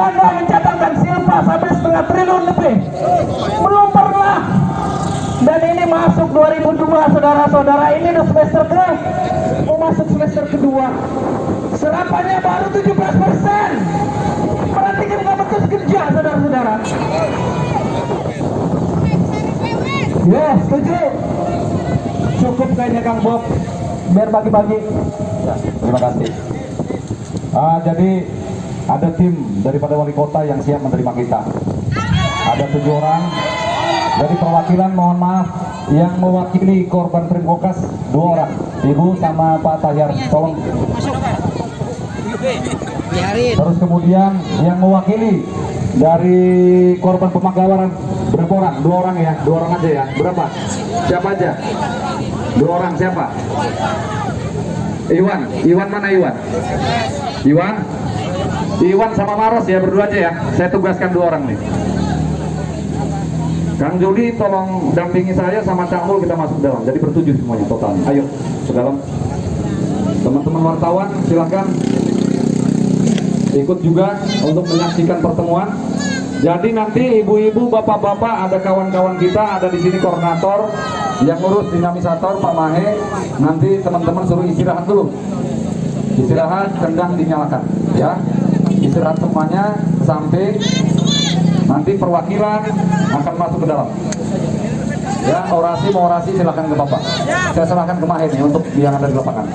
Anda mencatatkan silpa sampai 1,5 triliun lebih? Belum pernah. Dan ini masuk 2002 saudara-saudara, ini udah semester ke mau masuk semester kedua. Serapannya baru 17%. Perhatikan kamu terus kerja saudara-saudara. Ya, setuju. Cukup kayaknya Kang Bob, biar bagi-bagi. Ya, terima kasih. Jadi ada tim daripada wali kota yang siap menerima kita. Ada 7 orang. Dari perwakilan mohon maaf, yang mewakili korban Trimkokas 2 orang, Ibu sama Pak Tahyar, tolong. Terus kemudian yang mewakili dari korban pemagawaran berapa orang? 2 orang ya, 2 orang aja ya. Berapa? Siapa aja? 2 orang siapa? Iwan mana Iwan? Iwan sama Maros ya, berdua aja ya. Saya tugaskan 2 orang nih. Kang Juli tolong dampingi saya sama Cangmul, kita masuk dalam. Jadi ber-7 semuanya total. Ayo ke dalam. Teman-teman wartawan silahkan ikut juga untuk menyaksikan pertemuan. Jadi nanti ibu-ibu, bapak-bapak, ada kawan-kawan kita, ada di sini koordinator yang ngurus dinamisator Pak Mahe. Nanti teman-teman suruh istirahat dulu. Istirahat, kendang dinyalakan ya. Istirahat semuanya sampai nanti perwakilan akan masuk ke dalam. Ya, orasi mau orasi silakan ke Bapak. Saya serahkan ke Mahe nih untuk yang ada di lapangan.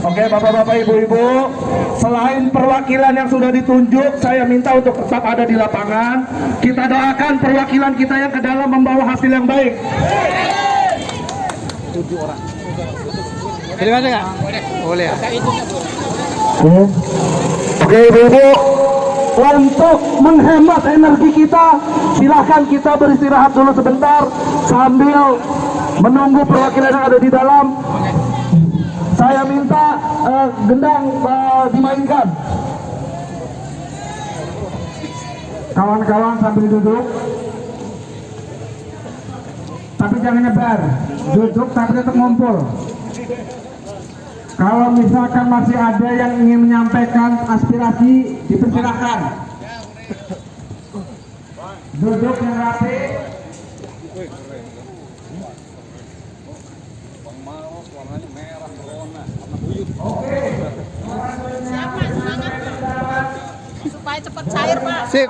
Oke, bapak-bapak, ibu-ibu, selain perwakilan yang sudah ditunjuk, saya minta untuk tetap ada di lapangan. Kita doakan perwakilan kita yang ke dalam membawa hasil yang baik. 7 orang. Terima kasih, Kak. Boleh. Oke, ibu-ibu, untuk menghemat energi kita, silahkan kita beristirahat dulu sebentar sambil menunggu perwakilan yang ada di dalam. Saya minta gendang dimainkan. Kawan-kawan sambil duduk, tapi jangan nyebar. Duduk tapi tetap ngumpul. Kalau misalkan masih ada yang ingin menyampaikan aspirasi, dipersilakan. Duduk yang rapi. Oke. Siapa semangat supaya cepat cair, Pak. Sip.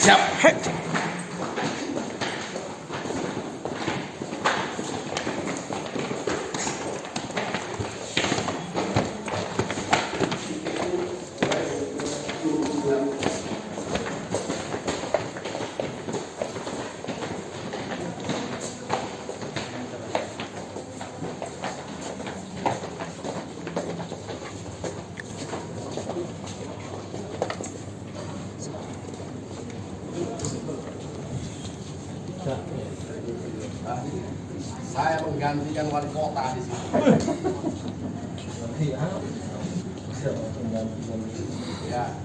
Siap. Saya menggantikan wali kota di sini. Ya.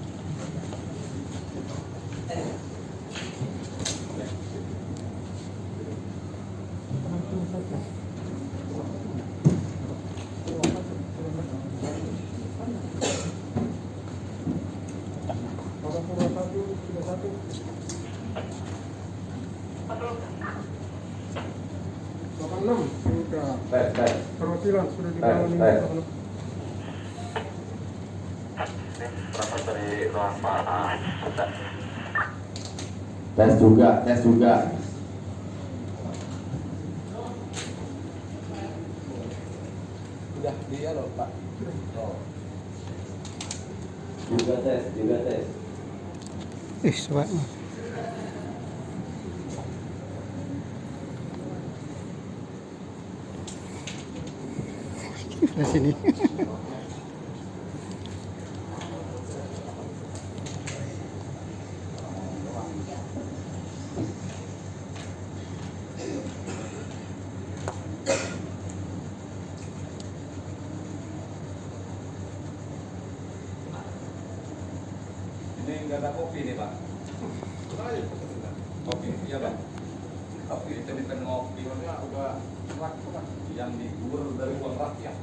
Perwakilan sudah di dalam ini. Tes juga. Udah dia loh Pak. Oh. Juga tes. Pak. Di sini. Ini nggak ada kopi nih Pak. Kopi, iya Pak. Kopi itu di ngopi udah yang digur dari uang rakyat.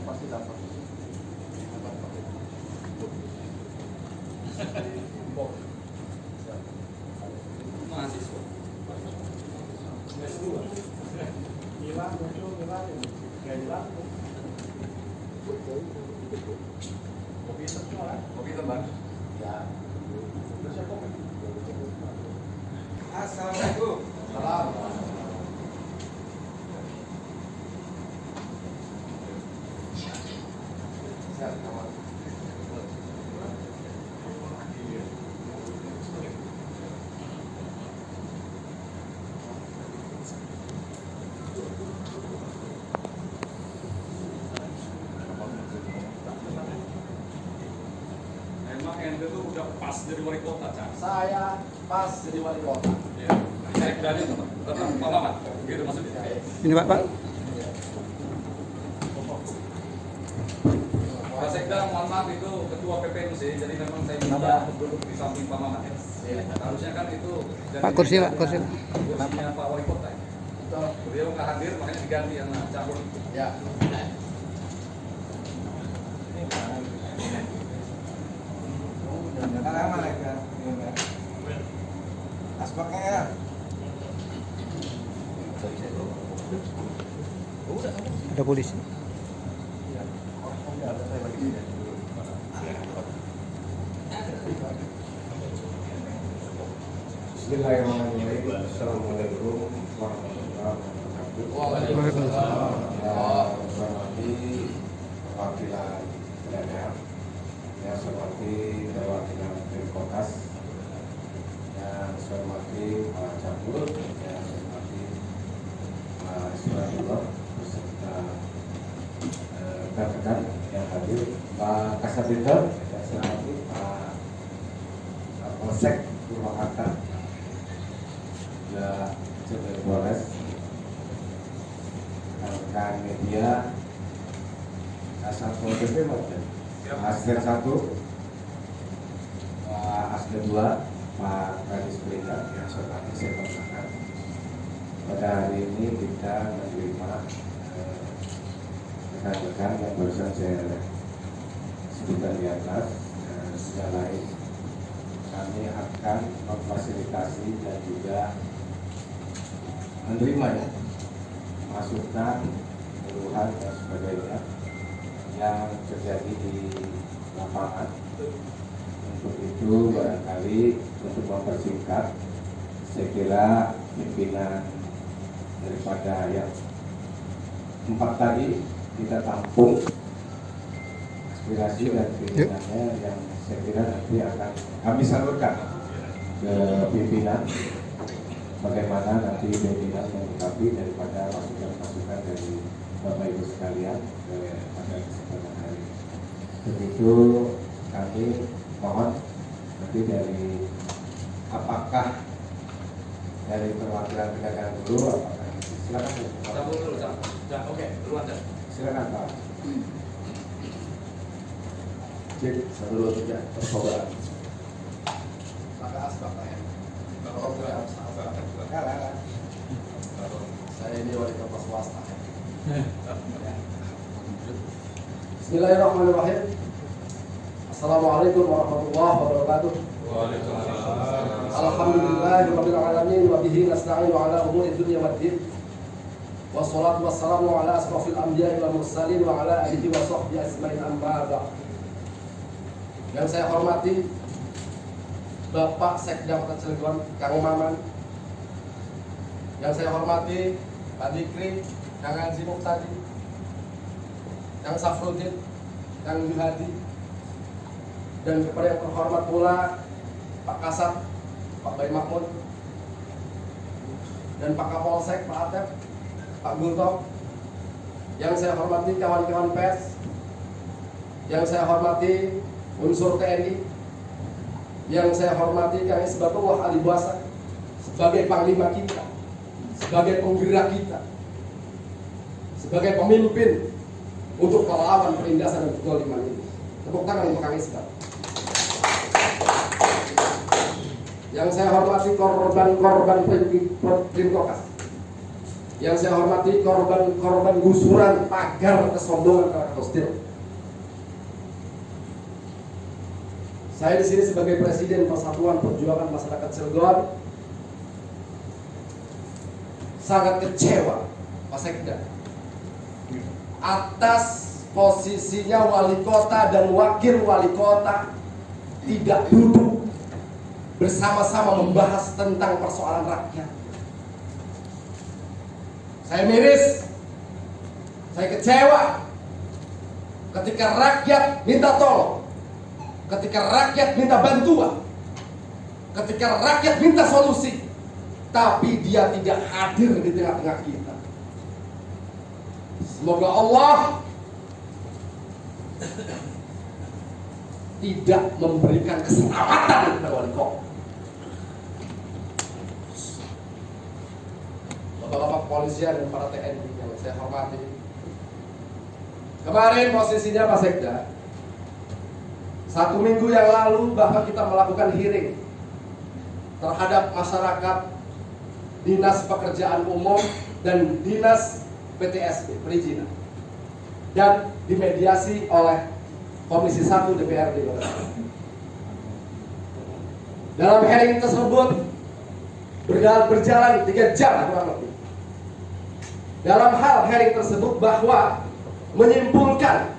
Pasti dapat. Mahasiswa. Kopi tembak. Ya. Assalamualaikum. Salam. Sehat, kawan. Emang ente tuh udah pas jadi wali kota, Cak? Saya pas jadi wali kota. Ya. Saya dari itu, tetap Pak Mamat. Gitu maksudnya. Ini Pak. Pak Sekda, mohon maaf itu ketua PPMC, jadi memang saya minta duduk di samping Pak Mamat ya. Harusnya kan itu jadi Pak, kursi, Pak, kursi. kursinya Pak Wali Kota. Beliau nggak hadir, makanya diganti yang cabur. Ya. Aspaknya ya. Ada polisi. Bismillahirrahmanirrahim. Assalamualaikum warahmatullahi wabarakatuh. Waalaikumsalam. Yang saya hormati perwakilan daerah, yang saya hormati perwakilan Kotas, yang saya hormati para cabur, yang saya hormati Pak Ismailullah beserta rekan-rekan yang hadir, Pak Kasabinter, yang saya hormati Pak Polsek Purwakarta, ya Jendel Polres, rekan media, Asatpol PP maupun Asder 1, Pak Asder 2, Pak Kadis Pelita yang saya hormati, saya persilakan. Pada hari ini kita menerima rekan-rekan yang barusan saya sebutkan di atas. Sejak lain kami akan memfasilitasi dan juga menerima ya masukan, keluhan dan sebagainya yang terjadi di lapangan. Untuk itu barangkali untuk mempersingkat, saya kira pimpinan daripada yang 4 tadi kita tampung aspirasi dan keinginannya yang saya kira nanti akan kami salurkan ke pimpinan, bagaimana nanti pimpinan menyikapi daripada masukan-masukan dari Bapak Ibu sekalian pada kesempatan hari ini. Begitu kami mohon nanti dari apakah dari perwakilan pedagang dulu, apakah silakan Cabur dulu, Cak. Cak, oke, duluan, Cak. silakan Pak. Cek, saya dulu saja persoalan. Maka asbak ya. Kalau saya asbak, saya ini wali kota swasta. Bismillahirrahmanirrahim. Assalamualaikum warahmatullahi wabarakatuh. Waalaikumsalam. Alhamdulillahirabbil alamin wa bihi nasta'inu ala umuri dunya waddin. Wassalatu wassalamu ala asrofil anbiya'i wal mursalin wa ala alihi wa sahbihi ajmain amma ba'd. Yang saya hormati Bapak Sekda Kota Cilegon, Kang Maman. Yang saya hormati Pak Dikri, Kang Haji Muhtadi, Kang Safruddin, Kang Yuhadi, dan kepada yang terhormat pula Pak Kasat, Pak Bayi Mahmud, dan Pak Kapolsek, Pak Atep, Pak Gultom, yang saya hormati kawan-kawan pers, yang saya hormati unsur TNI, yang saya hormati Kang Isbatullah Ali Buasa sebagai panglima kita, sebagai penggerak kita, sebagai pemimpin untuk melawan penindasan dan kezaliman ini. Tepuk tangan untuk Kang Isbat. Yang saya hormati korban-korban Primkokas, yang saya hormati korban-korban gusuran pagar kesombongan Krakatau Steel. Saya di sini sebagai Presiden Persatuan Perjuangan Masyarakat Cilegon sangat kecewa Pak Sekda atas posisinya wali kota dan wakil wali kota tidak duduk bersama-sama membahas tentang persoalan rakyat. Saya miris, saya kecewa ketika rakyat minta tolong, ketika rakyat minta bantuan, ketika rakyat minta solusi, tapi dia tidak hadir di tengah-tengah kita. Semoga Allah tidak memberikan keselamatan kepada wali kota. Bapak-bapak kepolisian dan para TNI yang saya hormati, kemarin posisinya Pak Sekda, 1 minggu yang lalu bahkan kita melakukan hearing terhadap masyarakat Dinas Pekerjaan Umum dan Dinas PTSB perizinan, dan dimediasi oleh Komisi 1 DPRD Kota Cilegon. Dalam hearing tersebut berjalan 3 jam kurang lebih. Dalam hal hearing tersebut bahwa menyimpulkan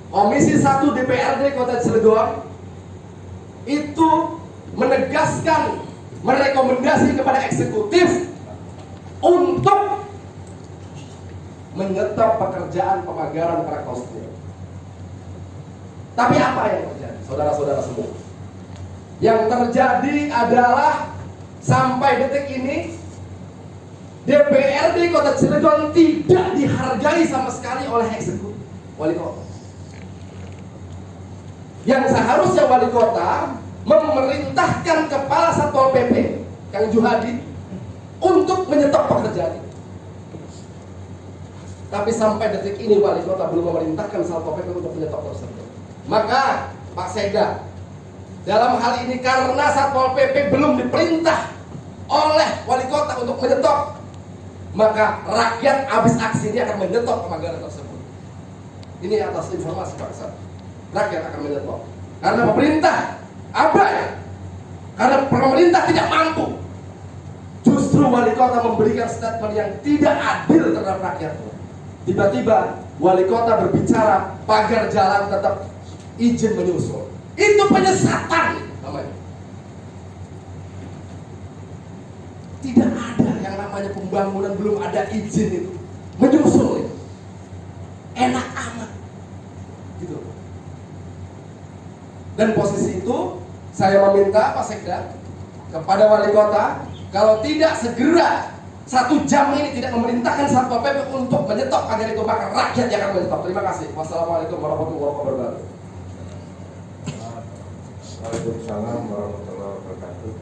Komisi 1 DPRD Kota Cilegon itu menegaskan, merekomendasi kepada eksekutif untuk menyetop pekerjaan pemagaran Krakatau Steel. Tapi apa yang terjadi, saudara-saudara semua? Yang terjadi adalah sampai detik ini DPRD Kota Cilegon tidak dihargai sama sekali oleh eksekutif wali kota. Yang seharusnya wali kota memerintahkan kepala Satpol PP Kang Juhadi untuk menyetop pekerjaan itu. Tapi sampai detik ini wali kota belum memerintahkan Satpol PP untuk menyetop tersebut. Maka Pak Sekda, dalam hal ini karena Satpol PP belum diperintah oleh wali kota untuk menyetop, maka rakyat habis aksi ini akan menyetop pemagaran tersebut. Ini atas informasi Pak Kesat. Rakyat akan menyetop karena pemerintah abai, karena pemerintah tidak mampu. Justru wali kota memberikan statement yang tidak adil terhadap rakyat. Tiba-tiba wali kota berbicara pagar jalan tetap izin menyusul. Itu penyesatan namanya. Tidak ada yang namanya pembangunan belum ada izin itu, menyusul itu. Enak amat gitu. Dan posisi itu saya meminta Pak Sekda kepada wali kota, kalau tidak segera 1 jam ini tidak memerintahkan Satpol PP untuk menyetop agar itu, maka rakyat yang akan menyetop. Terima kasih. Wassalamualaikum warahmatullahi wabarakatuh. Waalaikumsalam warahmatullahi wabarakatuh.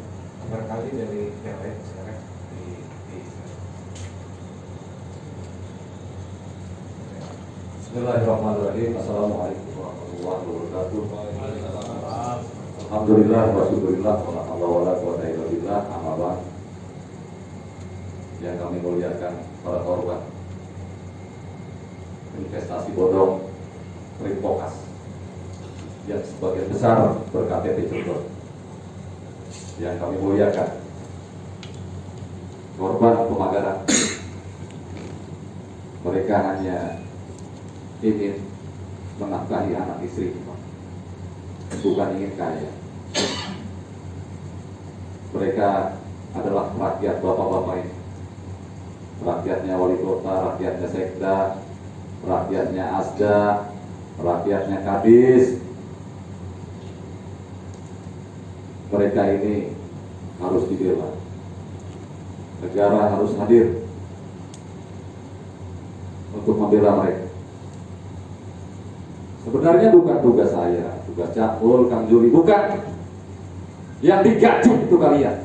Barangkali dari yang lain sekarang di Bismillahirrahmanirrahim. Assalamualaikum warahmatullahi wabarakatuh. Alhamdulillah wa syukurillah wa la haula wa la quwwata illa billah. Amma ba'd. Yang kami muliakan para korban investasi bodong Primkokas yang sebagian besar berKTP Cilegon. Yang kami muliakan korban pemagaran, mereka hanya ingin menafkahi anak istri, bukan ingin kaya. Mereka adalah rakyat bapak-bapak ini, rakyatnya wali kota, rakyatnya sekda, rakyatnya asda, rakyatnya kadis. Mereka ini harus dibela. Negara harus hadir. untuk membela mereka. Sebenarnya bukan tugas saya, tugas Cakul, Kang Juli, bukan. Yang digaji itu kalian,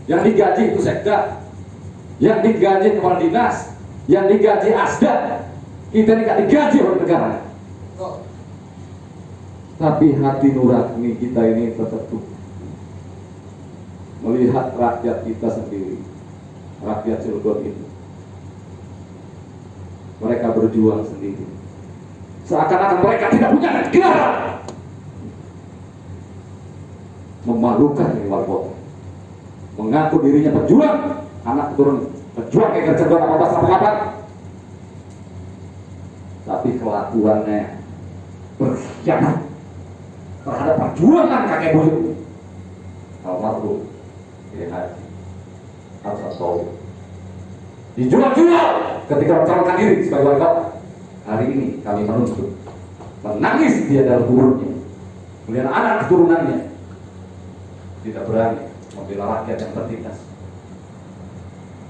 yang digaji itu sekda, yang digaji kepala dinas, yang digaji asda. Kita ini gak digaji oleh negara. Tapi hati nurani kita ini tertutup melihat rakyat kita sendiri, rakyat Cilegon itu. Mereka berjuang sendiri, seakan-akan mereka tidak punya negara. Memalukan ini warga, mengaku dirinya pejuang, anak turun pejuang kayak Cilegon 1888, tapi kelakuannya berkhianat terhadap perjuangan kakek buyut almarhum Kiai Haji Hamzah Tauhid. Dijual-jual ketika mencalonkan diri sebagai wali kota. Hari ini kami menuntut, menangis dia dalam kuburnya, melihat anak keturunannya tidak berani membela rakyat yang tertindas.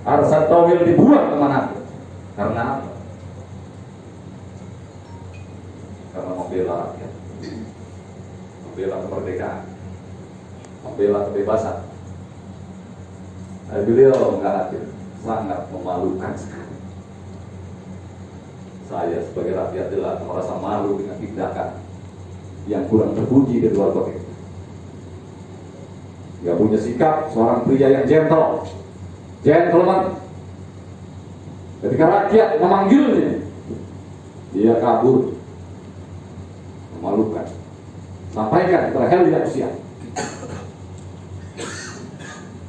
Hamzah Tauhid dibuang kemana? Karena apa? Karena membela rakyat, membela kemerdekaan, membela kebebasan. Beliau nggak hadir, sangat memalukan sekali. Saya sebagai rakyat jelas merasa malu dengan tindakan yang kurang terpuji dari luar kota. Dia punya sikap seorang pria yang gentleman. Ketika rakyat memanggilnya, dia kabur, memalukan. Sampaikan kepada Helmi Usia,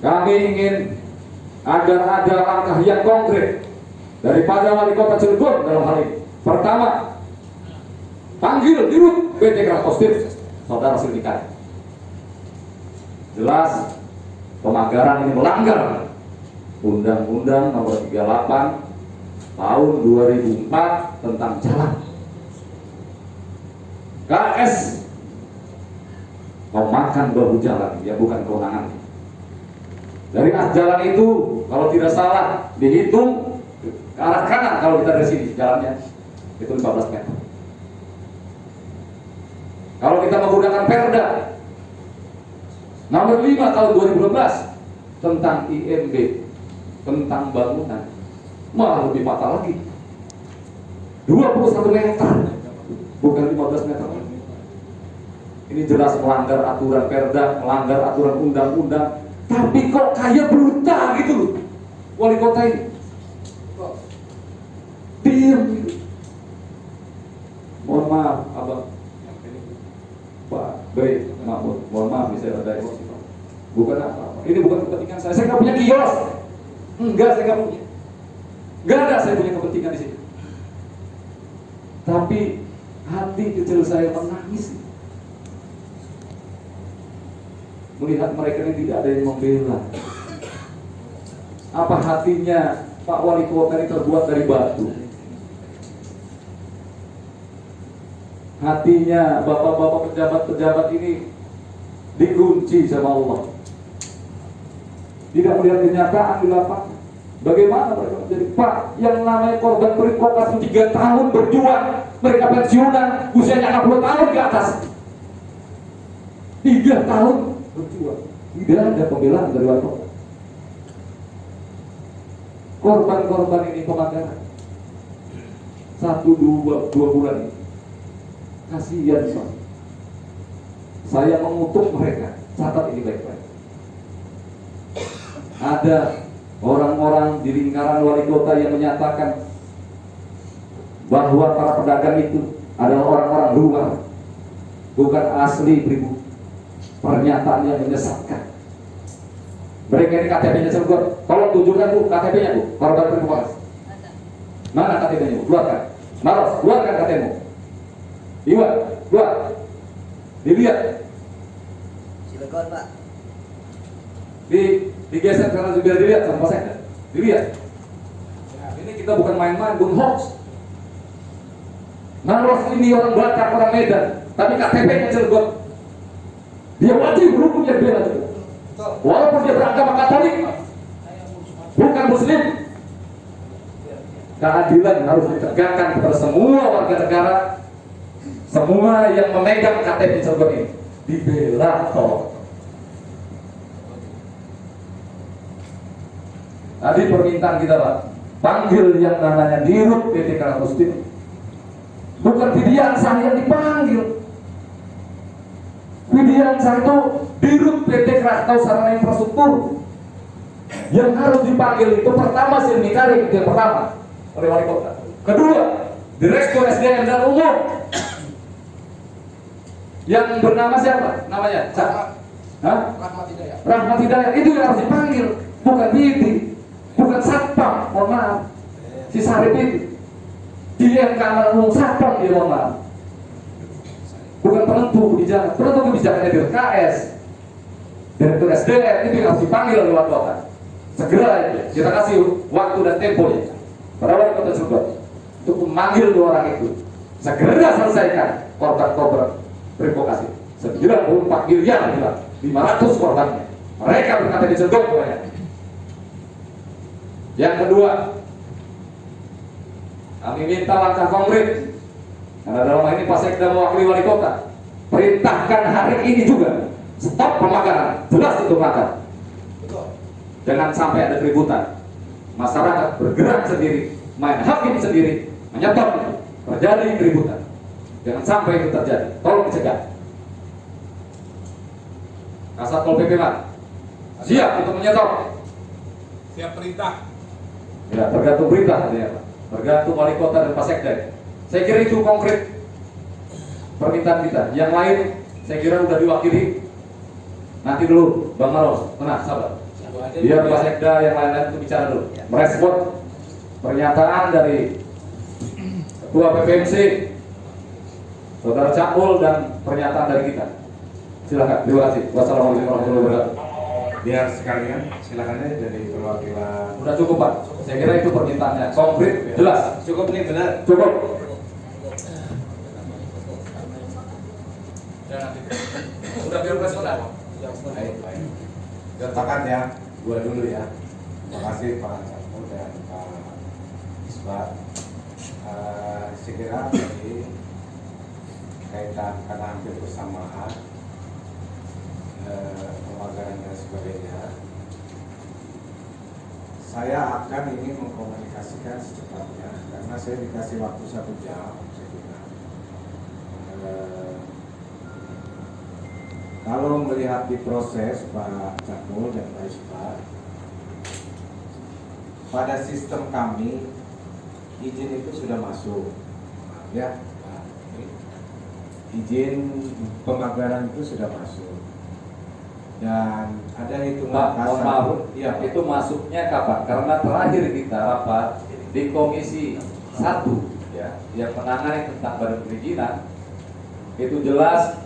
kami ingin agar ada langkah yang konkret daripada wali kota Cilegon dalam hal ini. Pertama, panggil dirut PT Krafostif Saudara Silvikan. Jelas pemagaran ini melanggar Undang-Undang Nomor 38 Tahun 2004 tentang jalan. KS memakan bahu jalan, ya bukan kewenangan. Dari jalan itu kalau tidak salah dihitung ke arah kanan, kalau kita dari sini jalannya itu 15 meter. Kalau kita menggunakan Perda Nomor 5 tahun 2012 tentang IMB, tentang bangunan, malah lebih fatal lagi, 21 meter bukan 15 meter. Ini jelas melanggar aturan Perda, melanggar aturan undang-undang. Tapi kok kayak brutal gitu loh wali kota ini, diam gitu. Mohon maaf abang, Pak baik, mohon maaf bisa ada emosi Pak. Bukan apa-apa, ini bukan kepentingan saya nggak punya kios, enggak, saya nggak punya, nggak ada saya punya kepentingan di sini. Tapi hati kecil saya menangis melihat mereka ini tidak ada yang membela. Apa hatinya Pak Wali Kota ini terbuat dari batu? Hatinya bapak-bapak pejabat-pejabat ini dikunci sama Allah. Tidak melihat kenyataan di lapangan. Bagaimana mereka menjadi Pak yang namanya korban provokasi 3 tahun berjuang, mereka pensiunan usianya 60 tahun ke atas. 3 tahun berjuang, tidak ada pembelaan dari wali kota. Korban-korban ini pemagaran 1-2 bulan ini, kasihan Pak. Saya mengutuk mereka, catat ini baik-baik. Ada orang-orang di lingkaran wali kota yang menyatakan bahwa para pedagang itu adalah orang-orang luar, bukan asli pribumi. Pernyataan yang menyesatkan. Mereka ini KTP-nya Cilegon. Tolong tunjukkan Bu KTP-nya Bu, korban provokasi. Mana KTP-nya Bu? Keluarkan. Maros, keluarkan KTP-mu. Iwan, keluar. Dilihat. Cilegon Pak. Digeser karena biar dilihat sama saya. Dilihat. Nah, ini kita bukan main-main, bukan hoax. Maros ini orang Batak, orang Medan, tapi KTP-nya Cilegon. Dia wajib berhukumnya bela juga. Walaupun dia beragama Katolik, bukan Muslim. keadilan harus ditegakkan kepada semua warga negara, semua yang memegang KTP Cilegon ini dibela tolong. Tadi permintaan kita Pak, panggil yang namanya Dirut PT Krakatau. Bukan Widiansah yang dipanggil. Widiansah itu Dirut PT Krakatau Sarana Infrastruktur. Yang harus dipanggil itu pertama Silmikari, itu yang pertama oleh wali kota. Kedua, Direktur SDM dan Umum. Yang bernama siapa? Namanya? Rahmat Hidayat. Rahmat Hidayat itu yang harus dipanggil, bukan Widi, bukan Satpam. Mohon maaf, si Sarip itu dia yang keamanan umum Satpam, dia mohon maaf. Bukan penentu kebijakan. Penentu kebijakannya di KS, Direktur SDM itu yang harus dipanggil oleh wali kota. Segera itu kita kasih waktu dan temponya pada wali kota Cilegon untuk memanggil dua orang itu. Segera selesaikan korban revokasi 94 miliar, 500 korbannya. Mereka berkata di Cilegon banyak. Yang kedua, kami minta langkah konkret. Karena dalam hal ini Pak Sekda mewakili wali kota, perintahkan hari ini juga stop pemakaran, jelas itu makar. Jangan sampai ada keributan. Masyarakat bergerak sendiri, main hakim sendiri, menyetop itu. Terjadi keributan. Jangan sampai itu terjadi. Tolong dicegah. Kasatpol PP siap untuk menyetop. Siap perintah. Ya, tergantung perintah ya, Pak. Tergantung wali kota dan Pak Sekda. Saya kira itu konkret permintaan kita. Yang lain saya kira sudah diwakili. Nanti dulu, Bang Maros, tenang, sabar. Biar Pak Sekda yang lain-lain itu bicara dulu. Merespon pernyataan dari Ketua PPMC, Saudara Cakul, dan pernyataan dari kita. Silakan. Terima kasih. Wassalamualaikum warahmatullahi wabarakatuh. Biar sekalian, silakan aja dari perwakilan. Sudah cukup Pak. Saya kira itu permintaannya konkret, jelas. Cukup nih, benar. Cukup. Sudah biar personal. Baik, baik. Sepakat ya, gua dulu ya. Terima kasih Pak Cakul dan Pak Isbat. Saya kira tadi kaitan karena hampir bersamaan pemagaran dan sebagainya. Saya akan ingin mengkomunikasikan secepatnya karena saya dikasih waktu 1 jam. Saya kira. Kalau melihat di proses Pak Cakul dan Pak Isbat, pada sistem kami izin itu sudah masuk, ya, izin pemagaran itu sudah masuk, dan ada hitungan Pak, mohon maaf, ya, itu masuknya kapan? Karena terakhir kita rapat di Komisi 1 ya, yang menangani tentang badan perizinan itu jelas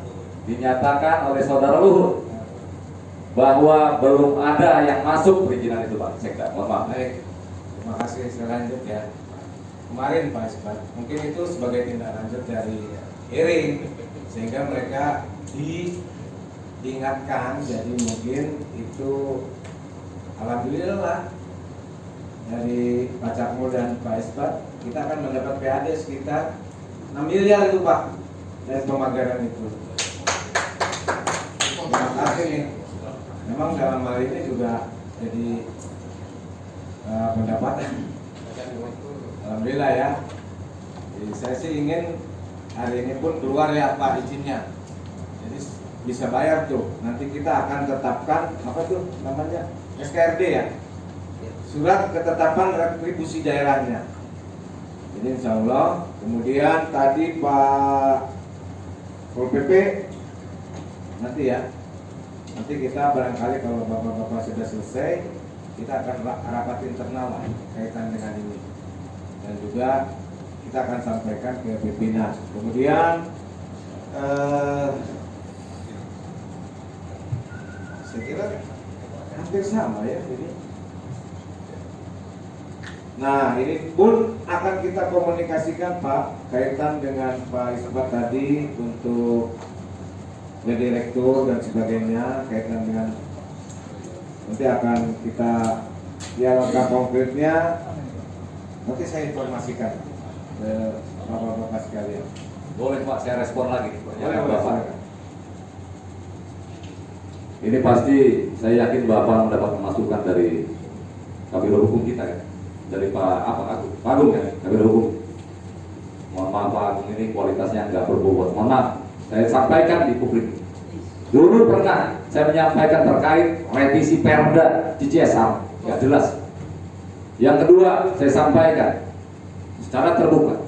dinyatakan oleh Saudara Luhut bahwa belum ada yang masuk perizinan itu Pak Sekda. Mohon maaf. Baik, terima kasih. Saya lanjut ya. Kemarin Pak Isbat, mungkin itu sebagai tindak lanjut dari hearing sehingga mereka diingatkan, jadi mungkin itu alhamdulillah dari Pak Cakul dan Pak Isbat kita akan mendapat PAD sekitar 6 miliar itu Pak dari pemagaran itu. Terima kasih nih. Memang dalam hal ini juga jadi pendapatan. Alhamdulillah ya. Jadi saya sih ingin hari ini pun keluar ya Pak izinnya. Jadi bisa bayar tuh. Nanti kita akan tetapkan apa tuh namanya SKRD ya. Surat ketetapan retribusi daerahnya. Jadi insya Allah. Kemudian tadi Pak Pol PP nanti ya. Nanti kita barangkali kalau bapak-bapak sudah selesai, kita akan rapat internal lah kaitan dengan ini. Dan juga kita akan sampaikan ke pimpinan. Kemudian saya kira hampir sama ya ini. Nah ini pun akan kita komunikasikan Pak kaitan dengan Pak Isbat tadi untuk direktur dan sebagainya kaitan dengan nanti akan kita ya langkah konkretnya Nanti saya informasikan ke bapak-bapak sekalian. Boleh Pak, saya respon lagi. Boleh, Bapak. silakan. Ini pasti saya yakin Bapak mendapat masukan dari Kabiro Hukum kita ya, dari Pak Agung ya, Kabiro Hukum. Mohon maaf Pak Agung ini kualitasnya nggak berbobot. Mohon maaf, saya sampaikan di publik. Dulu pernah saya menyampaikan terkait revisi Perda CCSR, nggak jelas. Yang kedua saya sampaikan secara terbuka,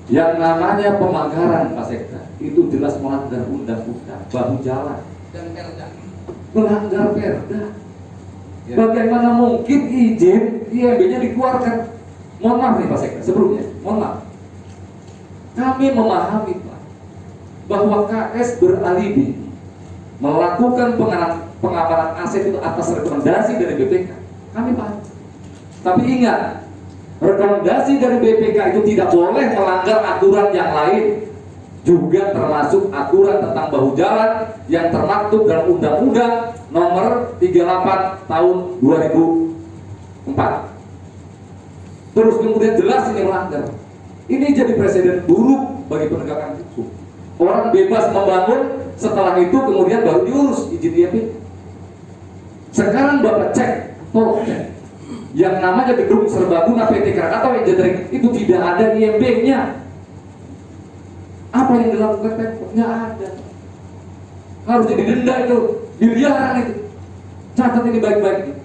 yang namanya pemanggaran Pak Sekda itu jelas melanggar undang-undang bahu jalan Dan perda. melanggar perda. Bagaimana mungkin izin IMB-nya dikeluarkan? Mohon maaf nih Pak Sekda, sebelumnya, mohon maaf. Kami memahami Pak bahwa KS beralibi melakukan pengamanan aset itu atas rekomendasi dari BPK. Kami paham. Tapi ingat, rekomendasi dari BPK itu tidak boleh melanggar aturan yang lain, juga termasuk aturan tentang bahu jalan yang termaktub dalam Undang-Undang Nomor 38 Tahun 2004. Terus kemudian jelas ini melanggar. Ini jadi presiden buruk bagi penegakan hukum. Orang bebas membangun, setelah itu kemudian baru diurus izin IMB. Sekarang Bapak cek, tolong cek. Yang namanya gedung serbaguna PT Krakatau Engineering itu tidak ada IMB-nya. Apa yang dilakukan Pemkot? Nggak ada. Harus jadi denda itu, miliaran itu. Catat ini baik-baik.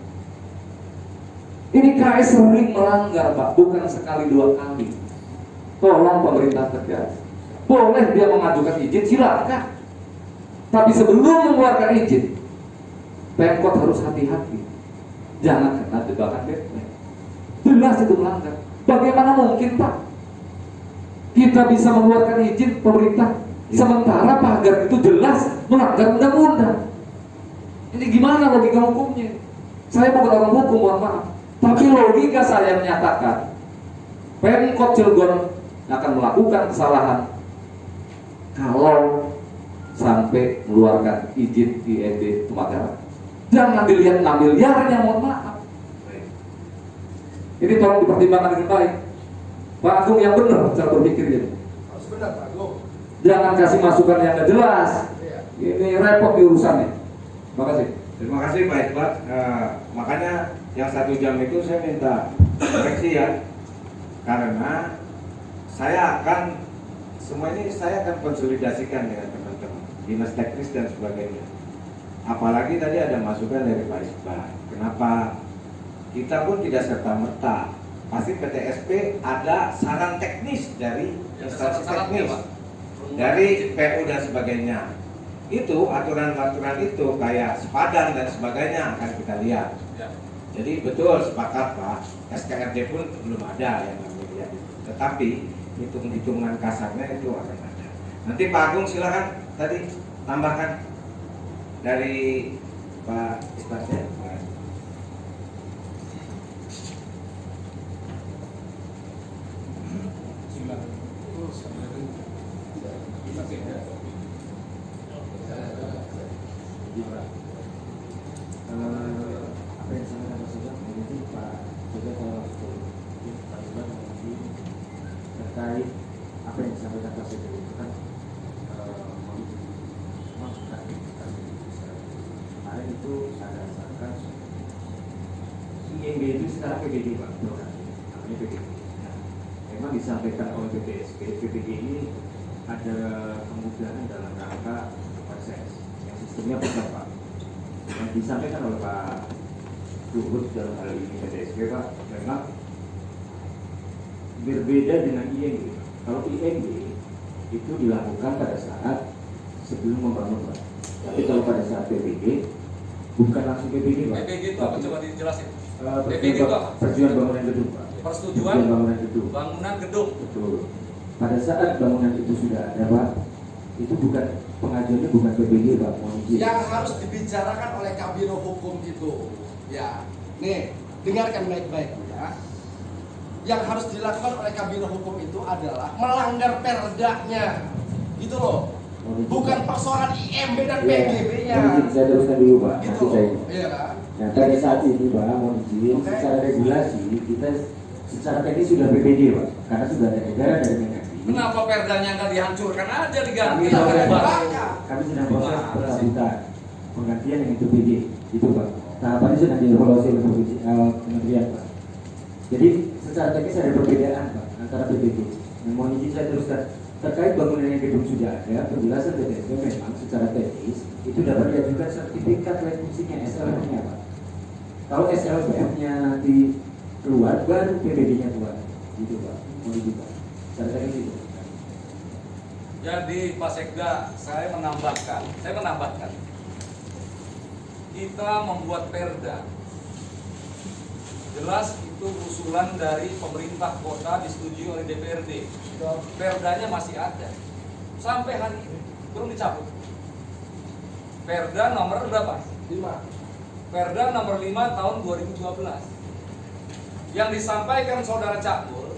Ini KS sering melanggar Pak, bukan sekali dua kali. Tolong pemerintah tegas. Boleh dia mengajukan izin, silakan. Tapi sebelum mengeluarkan izin, Pemkot harus hati-hati. Jangan kena jebakan Batman. Jelas itu melanggar. Bagaimana mungkin Pak kita bisa mengeluarkan izin pemerintah sementara pagar itu jelas melanggar undang-undang? Ini gimana logika hukumnya? Saya bukan orang hukum, mohon maaf. Tapi logika saya menyatakan Pemkot Cilegon akan melakukan kesalahan kalau sampai mengeluarkan izin IMB Pemagaran. Jangan dilihat 6 miliarnya, mohon maaf. Ini tolong dipertimbangkan dengan baik. Pak Agung yang benar cara berpikirnya. Harus benar Pak Agung. Jangan kasih masukan yang nggak jelas. Iya. Ini repot di urusannya. Terima kasih. Terima kasih Pak Iqbal. Makanya yang 1 jam itu saya minta koreksi ya, karena saya akan semua ini saya akan konsolidasikan dengan teman-teman dinas teknis dan sebagainya. Apalagi tadi ada masukan dari Pak Iqbal. Kenapa kita pun tidak serta-merta? Pasti PTSP ada saran teknis dari instansi teknis, dari PU dan sebagainya. Itu aturan-aturan itu kayak sepadan dan sebagainya akan kita lihat. Jadi betul sepakat Pak, SKRD pun belum ada yang kami lihat. Tetapi hitung-hitungan kasarnya itu akan ada. Nanti Pak Agung silakan tadi tambahkan dari Pak Isbatnya. Apa yang saya katakan sudah menjadi Pak juga kalau terkait apa yang disampaikan Pak Sekda itu kan kemarin itu ada rasakan IMB itu sekarang PBG Pak, namanya PBG. Memang disampaikan oleh PTSP, PBG ini ada kemudahan dalam rangka proses yang sistemnya besar Pak. Yang disampaikan oleh Pak Luhut dalam hal ini PTSP Pak, memang berbeda dengan IMB. Kalau IMB itu dilakukan pada saat sebelum membangun Pak. Tapi kalau pada saat PBG bukan langsung PBG Pak. PBG itu apa? Coba dijelasin. PBG PBG itu apa? Persetujuan bangunan gedung Pak. Persetujuan bangunan gedung. bangunan gedung. Betul. Pada saat bangunan itu sudah ada Pak, itu bukan pengajuannya bukan PBG Pak, mohon izin. Yang harus dibicarakan oleh Kabiro Hukum itu, ya, nih dengarkan baik-baik ya. Yang harus dilakukan oleh Kabiro Hukum itu adalah melanggar perdanya, gitu loh. Bukan persoalan IMB dan PGB-nya. Mohon izin saya teruskan dulu Pak. Gitu Nanti saya. loh, iya kan? Nah pada saat ini Pak, mohon izin, secara regulasi kita secara teknis sudah PPD Pak, karena sudah ada edaran dari Mendagri. Kenapa perdanya nggak dihancurkan aja diganti? Kami sedang proses pencabutan penggantian dengan PPD, itu Pak. Tahapannya sedang dievaluasi oleh Kementerian Pak. Jadi secara teknis ada perbedaan Pak antara PPD. Nah, mohon izin saya teruskan terkait bangunan yang gedung sudah ada, penjelasan PTSP memang secara teknis itu dapat diajukan sertifikat layak fungsinya SLF-nya Pak. Kalau SLF-nya di keluar baru PPD-nya keluar, gitu Pak. Mohon izin Pak. Secara teknis itu. Jadi Pak Sekda, saya menambahkan, kita membuat perda. Jelas itu usulan dari pemerintah kota disetujui oleh DPRD. Perdanya masih ada sampai hari ini belum dicabut. Perda nomor berapa? 5. Perda nomor 5 tahun 2012 yang disampaikan saudara Cakbul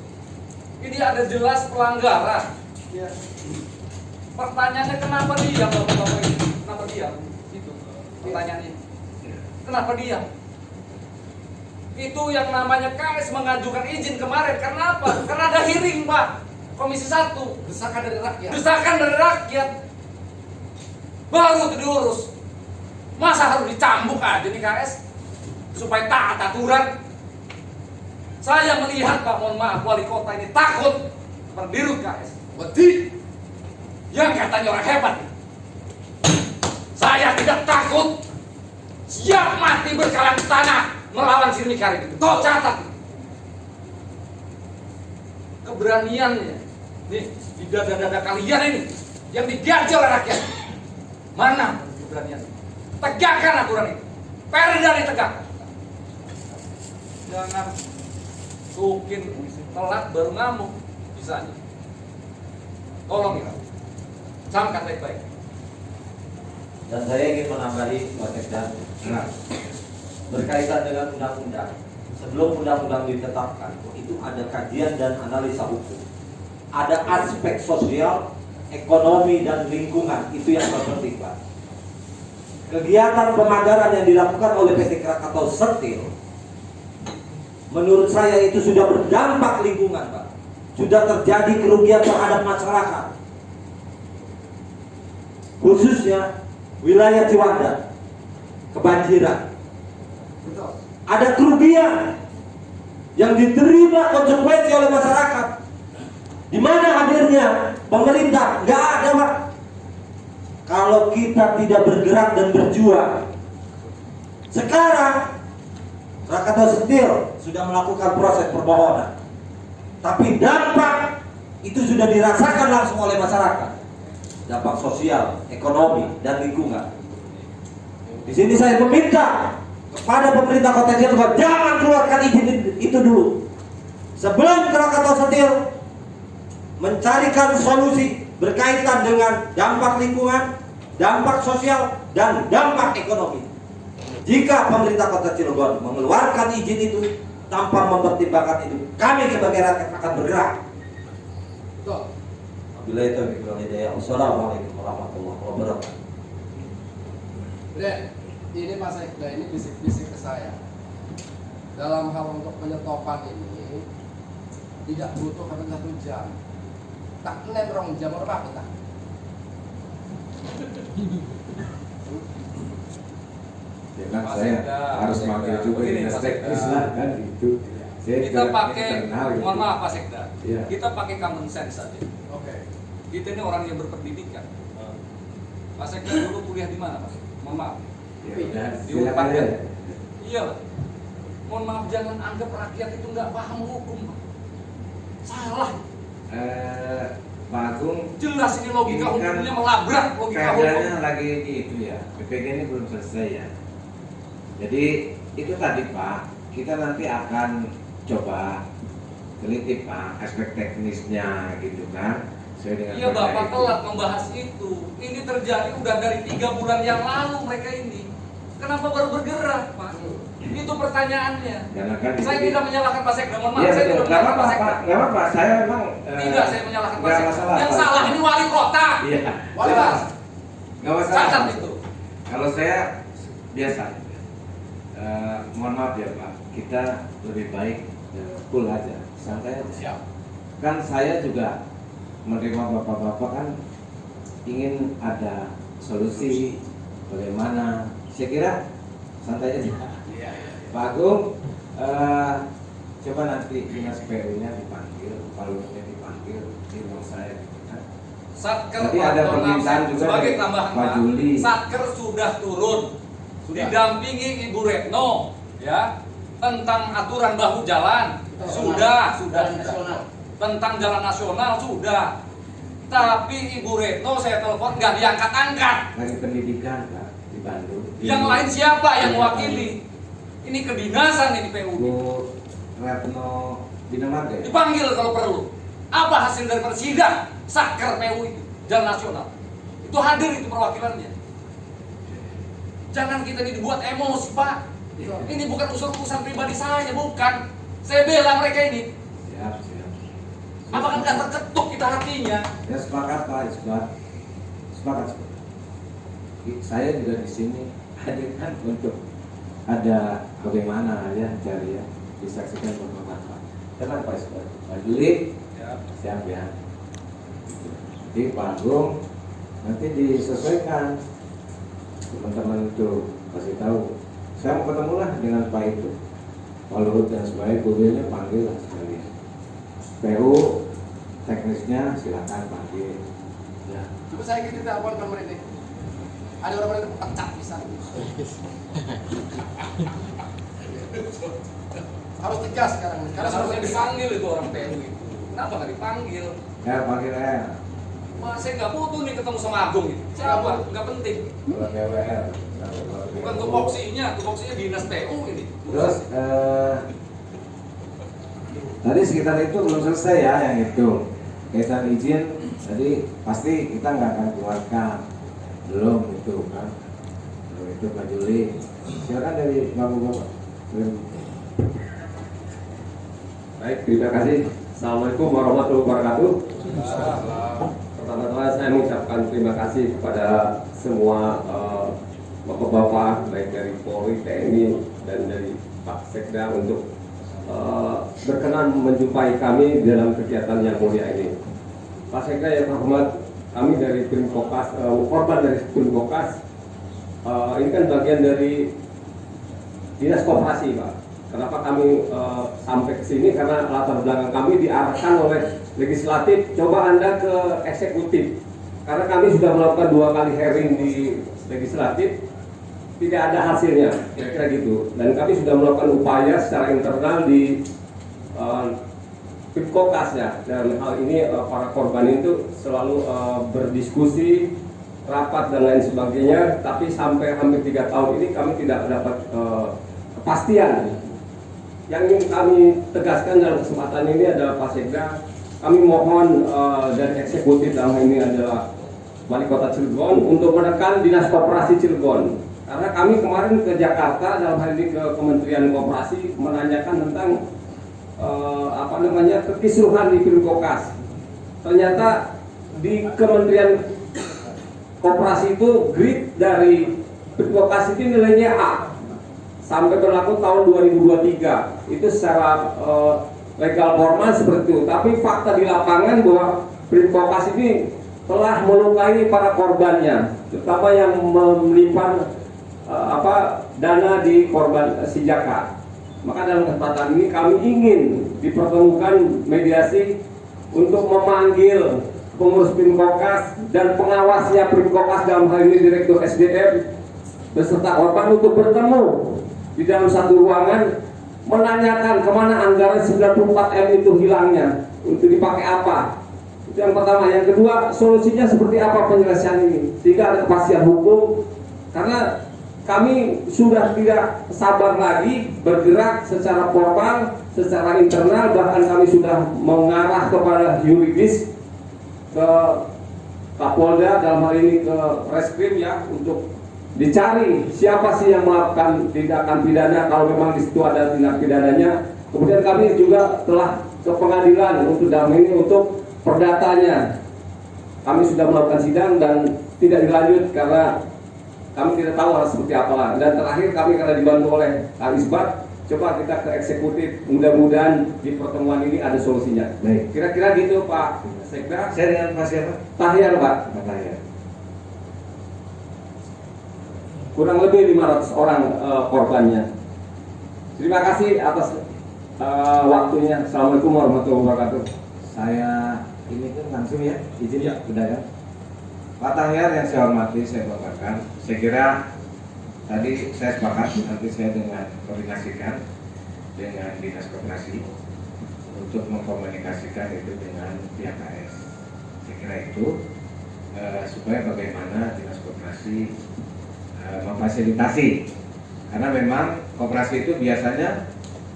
ini ada jelas pelanggaran. Pertanyaannya kenapa diam bapak-bapak ini? Kenapa diam? Itu pertanyaannya. Kenapa diam? Itu yang namanya KS mengajukan izin kemarin. Karena apa? Karena ada hearing Pak, Komisi 1. Desakan dari rakyat. Desakan dari rakyat. Baru itu diurus. Masa harus dicambuk aja nih KS supaya taat aturan? Saya melihat Pak, mohon maaf, wali kota ini takut berdirut KS. Wedi. Yang katanya orang hebat. Saya tidak takut. Siap mati berkalang tanah melawan Sirmi Karim. Kau catat. Keberaniannya nih di dada-dada kalian ini yang digaji oleh rakyat. Mana keberanian? Tegakkan aturan itu. Perda ditegakkan. Jangan mungkin telat baru ngamuk bisanya. Tolong ya. Camkan baik-baik. Dan saya ingin menambahi Pak Sekda berkaitan dengan undang-undang. Sebelum undang-undang ditetapkan, itu ada kajian dan analisa hukum. Ada aspek sosial, ekonomi dan lingkungan, itu yang terpenting Pak. Kegiatan pemagaran yang dilakukan oleh PT Krakatau Steel, menurut saya itu sudah berdampak lingkungan Pak. Sudah terjadi kerugian terhadap masyarakat, khususnya wilayah Ciwandan kebanjiran. Ada kerugian yang diterima konsekuensi oleh masyarakat. Di mana hadirnya pemerintah? Nggak ada Pak. Kalau kita tidak bergerak dan berjuang. Sekarang Krakatau Steel sudah melakukan proses permohonan, tapi dampak itu sudah dirasakan langsung oleh masyarakat. Dampak sosial, ekonomi, dan lingkungan. Di sini saya meminta kepada pemerintah Kota Cirebon, jangan keluarkan izin itu dulu. Sebelum Krakatau Steel mencarikan solusi berkaitan dengan dampak lingkungan, dampak sosial, dan dampak ekonomi. Jika pemerintah Kota Cirebon mengeluarkan izin itu tanpa mempertimbangkan itu, kami sebagai rakyat akan bergerak. Betul. Bila itu hidayah. Wassalamualaikum warahmatullahi wabarakatuh. Dek, ini Pak Sekda ini bisik-bisik ke saya. Dalam hal untuk penyetopan ini tidak butuh sampai 1 jam. Tak kena 2 jam berapa kita? Ya kan saya harus manggil juga dinas teknis lah kan itu. Kita pakai, mohon maaf Pak Sekda, Iya. kita pakai common sense saja. Oke. Kita ini orang yang berpendidikan. Pak Sekda dulu kuliah di mana Pak? Mohon maaf. Ya udah, Di silakan Unpad ya. kan? Iya lah. Mohon maaf, jangan anggap rakyat itu nggak paham hukum Pak. Salah. Pak Agung, Jelas ini logika Ini kan hukumnya melabrak logika hukum. keadaannya lagi di itu ya, PPG ini belum selesai ya. Jadi itu tadi Pak, kita nanti akan coba teliti Pak aspek teknisnya gitu kan. Sesuai dengan Iya perda Bapak itu. telat membahas itu. Ini terjadi udah dari 3 bulan yang lalu mereka ini. Kenapa baru bergerak Pak? Itu pertanyaannya. Karena kan Saya tidak menyalahkan Pak Sekda, mohon maaf, Iya saya betul, tidak nggak menyalahkan apa-apa Pak Sekda. Pak, nggak apa-apa. Saya memang Tidak, saya menyalahkan Pak nggak Sekda. masalah, Yang Pak. salah ini wali kota. Iya. Wali kota. Nggak masalah. Catat itu. Kalau saya biasa mohon maaf ya Pak, kita lebih baik cool aja, santai aja. Siap. Kan saya juga menerima bapak-bapak kan ingin ada solusi bagaimana. Saya kira santai aja. Pak Agung, coba nanti dinas PU-nya dipanggil, Palungnya dipanggil di rumah saya. Satker Jadi ada permintaan juga sebagai dari tambahan Pak Juli. Satker sudah turun, didampingi Ibu Retno, ya, tentang aturan bahu jalan, sudah. Tentang jalan nasional sudah. Tapi Ibu Retno saya telepon nggak diangkat-angkat. Lagi pendidikan Pak di Bandung. Yang lain siapa yang mewakili? Ini kedinasan ini PU. Bu Retno Dinamarga ya? Dipanggil kalau perlu. Apa hasil dari sidang Satker PU itu jalan nasional? Itu hadir itu perwakilannya. Jangan kita ini dibuat emosi Pak. Ini bukan urusan pribadi saya, bukan. Saya bela mereka ini. Siap. Apakah nggak terketuk kita hatinya? Ya sepakat Pak, sepakat. Saya juga di sini hadirkan untuk ada bagaimana ya cari ya disaksikan bapak-bapak. Tenang Pak Isbat. Pak Juli, siap ya. Di panggung nanti disesuaikan teman-teman itu kasih tahu. Saya mau ketemu lah dengan Pak itu, Pak Luhut dan sebagainya, kuliahnya panggil lah sekalian. PU teknisnya silakan panggil. Ya. Coba saya ingin telepon nomor ini. Ada orang yang pecat bisa. Harus tegas sekarang. Karena harusnya dipanggil itu orang PU itu. Kenapa nggak dipanggil? Ya panggil ya. Mas, saya nggak butuh nih ketemu sama Agung gitu. Siapa? Nggak penting. Kalau DWR. Bukan tupoksinya dinas PU ini. Terus tadi sekitar itu belum selesai ya yang itu. Kaitan izin tadi pasti kita nggak akan keluarkan. Belum itu kan. Belum itu Pak Juli. Silakan dari Bapak. Baik, terima kasih. Assalamualaikum warahmatullahi wabarakatuh. Pertama-tama saya mengucapkan terima kasih kepada semua bapak-bapak baik dari Polri, TNI dan dari Pak Sekda untuk berkenan menjumpai kami dalam kegiatan yang mulia ini. Pak Sekda yang terhormat, kami dari Prinkopas, korban dari Prinkopas, ini kan bagian dari Dinas Koperasi Pak. Kenapa kami sampai ke sini? Karena latar belakang kami diarahkan oleh legislatif, coba Anda ke eksekutif. Karena kami sudah melakukan 2 kali hearing di legislatif, tidak ada hasilnya, kira-kira gitu. Dan kami sudah melakukan upaya secara internal di Pimkokas ya. Dan hal ini para korban itu selalu berdiskusi, rapat dan lain sebagainya. Tapi sampai hampir 3 tahun ini kami tidak dapat kepastian. Yang ingin kami tegaskan dalam kesempatan ini adalah Pak Sekda, kami mohon dari eksekutif dalam hal ini adalah Wali Kota Cilegon untuk menekan Dinas Koperasi Cilegon. Karena kami kemarin ke Jakarta dalam hal ini ke Kementerian Koperasi menanyakan tentang kekisruhan di Pimkokas. Ternyata di Kementerian Koperasi itu grid dari Pimkokas itu nilainya A. Sampai berlaku tahun 2023 itu secara legal formal seperti itu, tapi fakta di lapangan bahwa Pimkokas ini telah melukai para korbannya, terutama yang menyimpan dana di korban si Jaka. Maka dalam kesempatan ini kami ingin dipertemukan mediasi untuk memanggil pengurus Pimkokas dan pengawasnya Pimkokas dalam hal ini Direktur SDM beserta korban untuk bertemu di dalam satu ruangan menanyakan kemana anggaran 94M itu hilangnya, untuk dipakai apa. Itu yang pertama. Yang kedua, solusinya seperti apa penyelesaian ini sehingga ada kepastian hukum, karena kami sudah tidak sabar lagi bergerak secara formal, secara internal, bahkan kami sudah mengarah kepada yuridis ke Kapolda dalam hal ini ke Reskrim ya, untuk dicari siapa sih yang melakukan tindakan pidana kalau memang di situ ada tindak pidananya. Kemudian kami juga telah ke pengadilan untuk dalam ini untuk perdatanya. Kami sudah melakukan sidang dan tidak dilanjut karena kami tidak tahu harus seperti apa. Dan terakhir kami karena dibantu oleh Kak Isbat, coba kita ke eksekutif, mudah-mudahan di pertemuan ini ada solusinya. Baik. Kira-kira gitu Pak Sekda. Saya dengan Pak siapa? Tahyar Pak. Pak Tahyar. Kurang lebih 500 orang korbannya. Terima kasih atas waktunya. Assalamualaikum warahmatullahi wabarakatuh. Saya ini kan langsung ya, izin ya, udah ya. Pak Tahyar yang saya hormati, saya banggakan. Saya kira tadi saya sepakat, nanti saya dengan koordinasikan dengan Dinas Koperasi untuk mengkomunikasikan itu dengan pihak KS. Saya kira itu supaya bagaimana Dinas Koperasi memfasilitasi, karena memang koperasi itu biasanya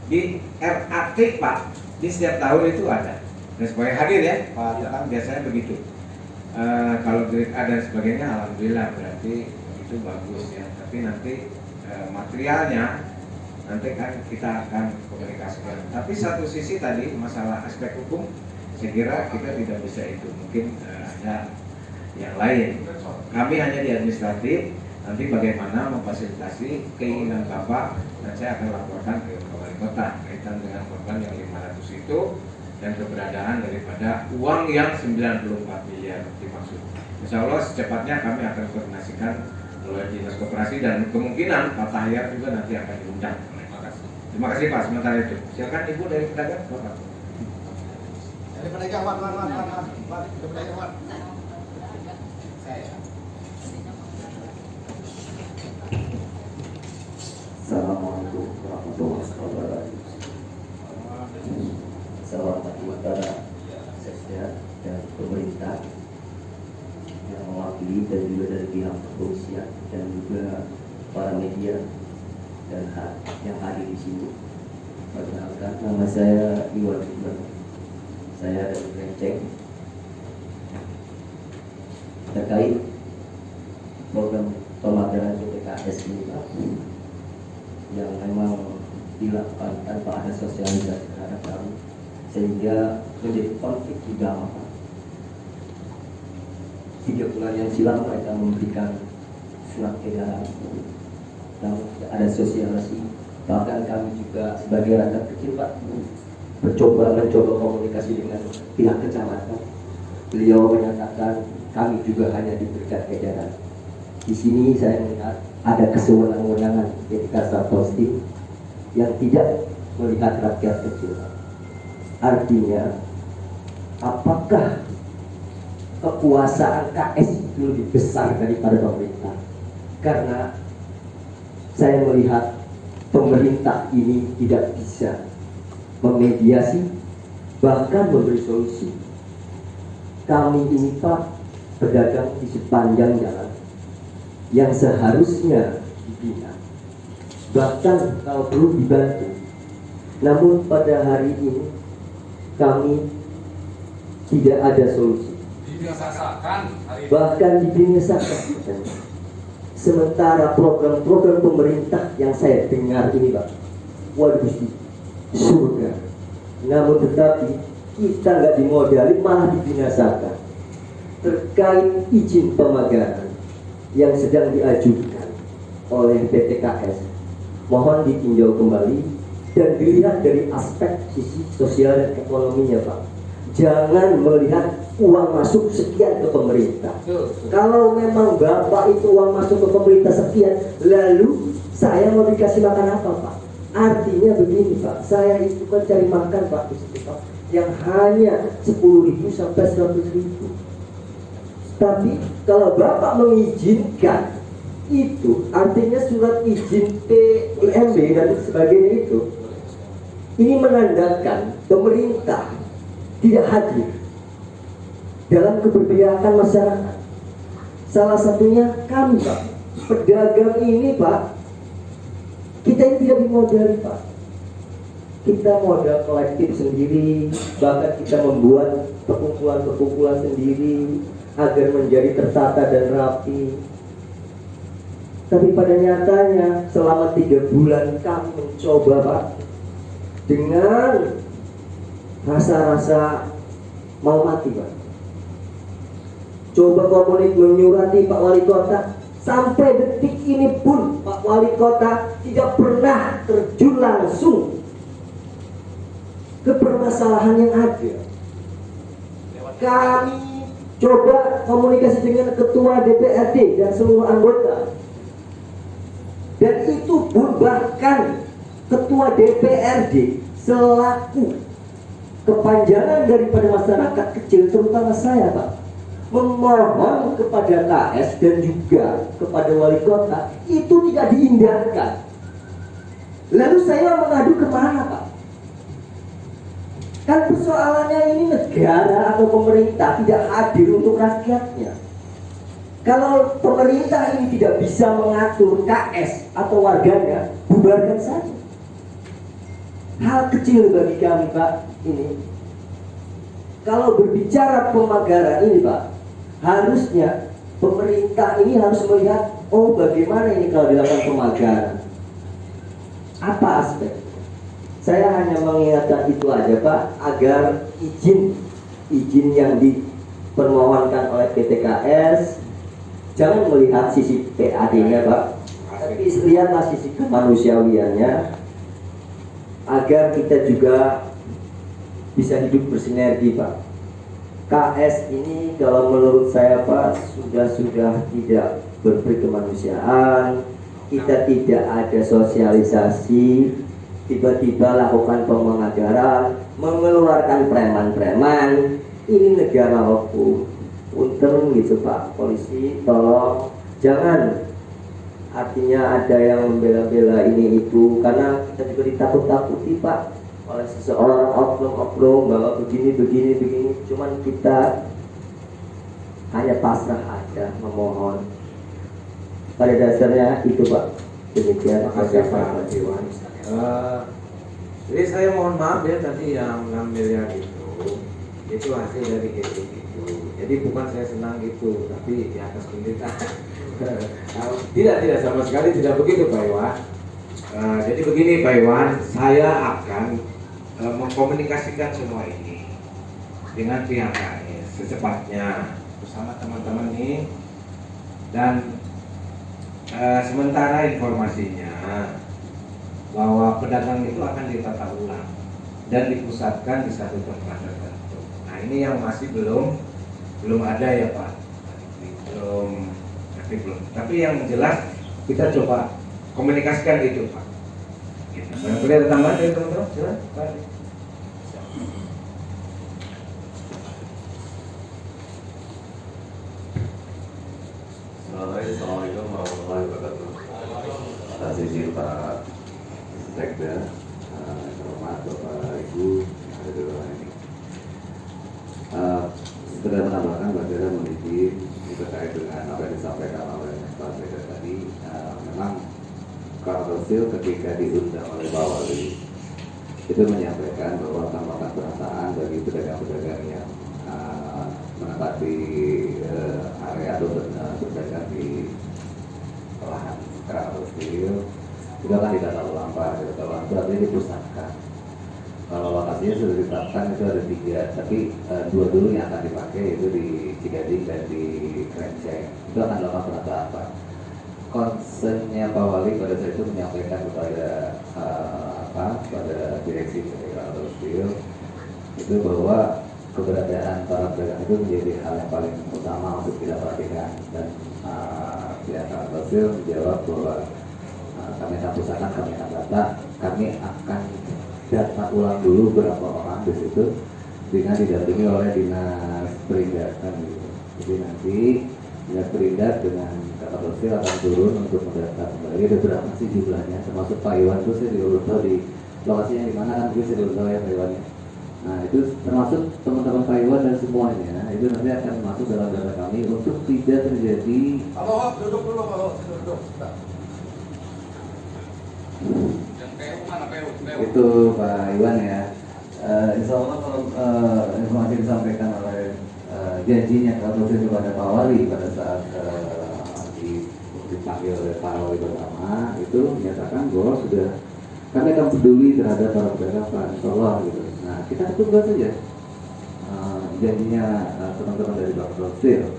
di RAT Pak, di setiap tahun itu ada. Dan supaya hadir ya Pak Tatang, biasanya begitu. Kalau grade A dan sebagainya, alhamdulillah berarti itu bagus ya. Tapi nanti materialnya nanti kan kita akan komunikasikan. Tapi satu sisi tadi masalah aspek hukum, saya kira kita tidak bisa itu. Mungkin ada yang lain. Kami hanya di administratif. Nanti bagaimana memfasilitasi keinginan Bapak, dan saya akan laporkan ke Wali Kota kaitan dengan korban yang 500 itu dan keberadaan daripada uang yang 94 miliar dimaksud. Insya Allah secepatnya kami akan koordinasikan oleh Dinas Koperasi dan kemungkinan Pak Tahyar juga nanti akan diundang. Terima kasih Pak, sementara itu. Silakan Ibu dari pedagang, Bapak. Dari pedagang, Pak. Dari pedagang, Pak. Assalamualaikum warahmatullahi wabarakatuh. Saya hormati para sekda dan pemerintah yang mewakili dan juga dari pihak kepolisian dan juga para media dan yang hadir di sini. Perkenalkan, nama saya Iwan Iqbal. Saya dari Renceng. Terkait program pemagangan PPKS ini Pak, yang memang dilakukan tanpa ada sosialisasi terhadap kami, sehingga menjadi konflik juga Pak. 3 bulan yang silam mereka memberikan surat edaran dan ada sosialisasi. Bahkan kami juga sebagai rakyat kecil Pak mencoba komunikasi dengan pihak kecamatan. Beliau menyatakan kami juga hanya diberikan edaran. Di sini saya melihat ada kesewenang-wenangan ketika Satpol yang tidak melihat rakyat kecil. Artinya, apakah kekuasaan KS itu lebih besar daripada pemerintah? Karena saya melihat pemerintah ini tidak bisa memediasi, bahkan memberi solusi. Kami ini Pak, pedagang di sepanjang jalan yang seharusnya dibina, bahkan kalau perlu dibantu. Namun pada hari ini kami tidak ada solusi, bahkan dibinasakan. Sementara program-program pemerintah yang saya dengar ini Pak, waduh surga. Namun tetapi kita nggak dimodali, malah dibinasakan. Terkait izin pemagangan yang sedang diajukan oleh PTKS, mohon ditinjau kembali dan dilihat dari aspek sisi sosial dan ekonominya Pak. Jangan melihat uang masuk sekian ke pemerintah. Kalau memang Bapak itu uang masuk ke pemerintah sekian, lalu saya mau dikasih makan apa Pak? Artinya begini Pak, saya itu kan cari makan Pak, yang hanya 10.000 sampai 100.000. Tapi kalau Bapak mengizinkan itu, artinya surat izin PIMB dan sebagainya itu, ini menandakan pemerintah tidak hadir dalam keberpihakan masyarakat. Salah satunya kami Pak, pedagang ini Pak, kita ini tidak dimodali Pak. Kita modal kolektif sendiri, bahkan kita membuat perkumpulan-perkumpulan sendiri agar menjadi tertata dan rapi. Tapi pada nyatanya selama 3 bulan kami mencoba Pak, dengan rasa-rasa mau mati Pak. Coba komunik menyurati Pak Wali Kota, Sampai detik ini pun Pak Wali Kota tidak pernah terjun langsung ke permasalahan yang ada. Kami coba komunikasi dengan Ketua DPRD dan seluruh anggota, dan itu pun bahkan Ketua DPRD selaku kepanjangan daripada masyarakat kecil, terutama saya, Pak, memohon kepada KS dan juga kepada wali kota itu tidak diindahkan. Lalu saya mengadu kemana, Pak? Kan persoalannya ini negara atau pemerintah tidak hadir untuk rakyatnya. Kalau pemerintah ini tidak bisa mengatur KS atau warganya, bubarkan saja. Hal kecil bagi kami, Pak, ini. Kalau berbicara pemagaran ini, Pak, harusnya pemerintah ini harus melihat, oh bagaimana ini kalau dilakukan pemagaran. Apa aspek? Saya hanya mengingatkan itu aja, Pak, agar izin yang dipermohonkan oleh PTKS jangan melihat sisi PAD-nya, Pak, tapi lihatlah sisi kemanusiawiannya, agar kita juga bisa hidup bersinergi, Pak. KS ini kalau menurut saya, Pak, sudah tidak berperi kemanusiaan. Kita tidak ada sosialisasi, tiba-tiba lakukan pemengagaran, mengeluarkan preman-preman. Ini negara hukum. Punten gitu, Pak polisi, tolong jangan artinya ada yang membela-bela ini itu, karena kita juga ditakut-takuti, Pak, oleh seseorang oknum-oknum bahwa begini. Cuman kita hanya pasrah aja memohon. Pada dasarnya itu, Pak. Demikian. Terima kasih, Pak Iwan. Jadi saya mohon maaf ya, tadi yang 6 miliar itu hasil dari hitung itu. Jadi bukan saya senang gitu, tapi di atas penderitaan. Tidak sama sekali tidak begitu, Pak Iwan. Jadi begini, Pak Iwan, saya akan mengkomunikasikan semua ini dengan pihak KS secepatnya bersama teman-teman ini, dan sementara informasinya bahwa pedagang itu akan ditata ulang dan dipusatkan di satu tempat tertentu. Nah, ini yang masih belum ada ya, Pak. Belum. Tapi yang jelas kita coba komunikasikan itu, Pak. Boleh ada tambahan dari teman-teman? Silakan. Assalamualaikum warahmatullahi wabarakatuh. Atas izin Pak Sekda, hormat Bapak Ibu ada di ruangan ini. Sekedar menambahkan, Mbak Sekda memiliki terkait dengan apa yang disampaikan oleh Pak Sekda tadi. Memang Kapolsek ketika diundang oleh Pak Wali itu menyampaikan bahwa tambahkan perasaan bagi pedagang-pedagang yang menempati area atau berdagang di lahan Kapolsek itu akan ditata ulang, Pak. Ditata ulang itu artinya dipusatkan. Kalau lokasinya sudah ditetapkan itu ada 3, tapi 2 dulu yang akan dipakai itu di Cigading dan di Krenceng. Itu akan dilakukan penataan, Pak. Concernnya Pak Wali pada saat itu menyampaikan kepada pada direksi PT Kapolsek itu bahwa keberadaan para pedagang itu menjadi hal yang paling utama untuk kita perhatikan, dan pihak Kapolsek menjawab bahwa kami akan pusatkan, kami akan data ulang dulu berapa orang di situ dengan didampingi oleh dinas perindak kan gitu. Jadi nanti dinas perindak dengan Kapolsek akan turun untuk mendata kembali ada berapa sih jumlahnya, termasuk Pak Iwan itu saya belum tahu di lokasinya di mana kan, gue saya belum tahu ya Pak Iwannya. Nah itu termasuk teman-teman Pak Iwan dan semuanya itu nanti akan masuk dalam data kami untuk tidak terjadi. Pak, duduk dulu, Pak. Duduk. Itu Pak Iwan ya. Insya Allah kalau informasi disampaikan oleh janjinya Kapolsek kepada Pak Wali pada saat dipanggil oleh Pak Wali pertama itu menyatakan bahwa sudah kami akan peduli terhadap para pedagang, Pak, insya Allah gitu. Nah kita tunggu saja janjinya teman-teman dari Kapolsek.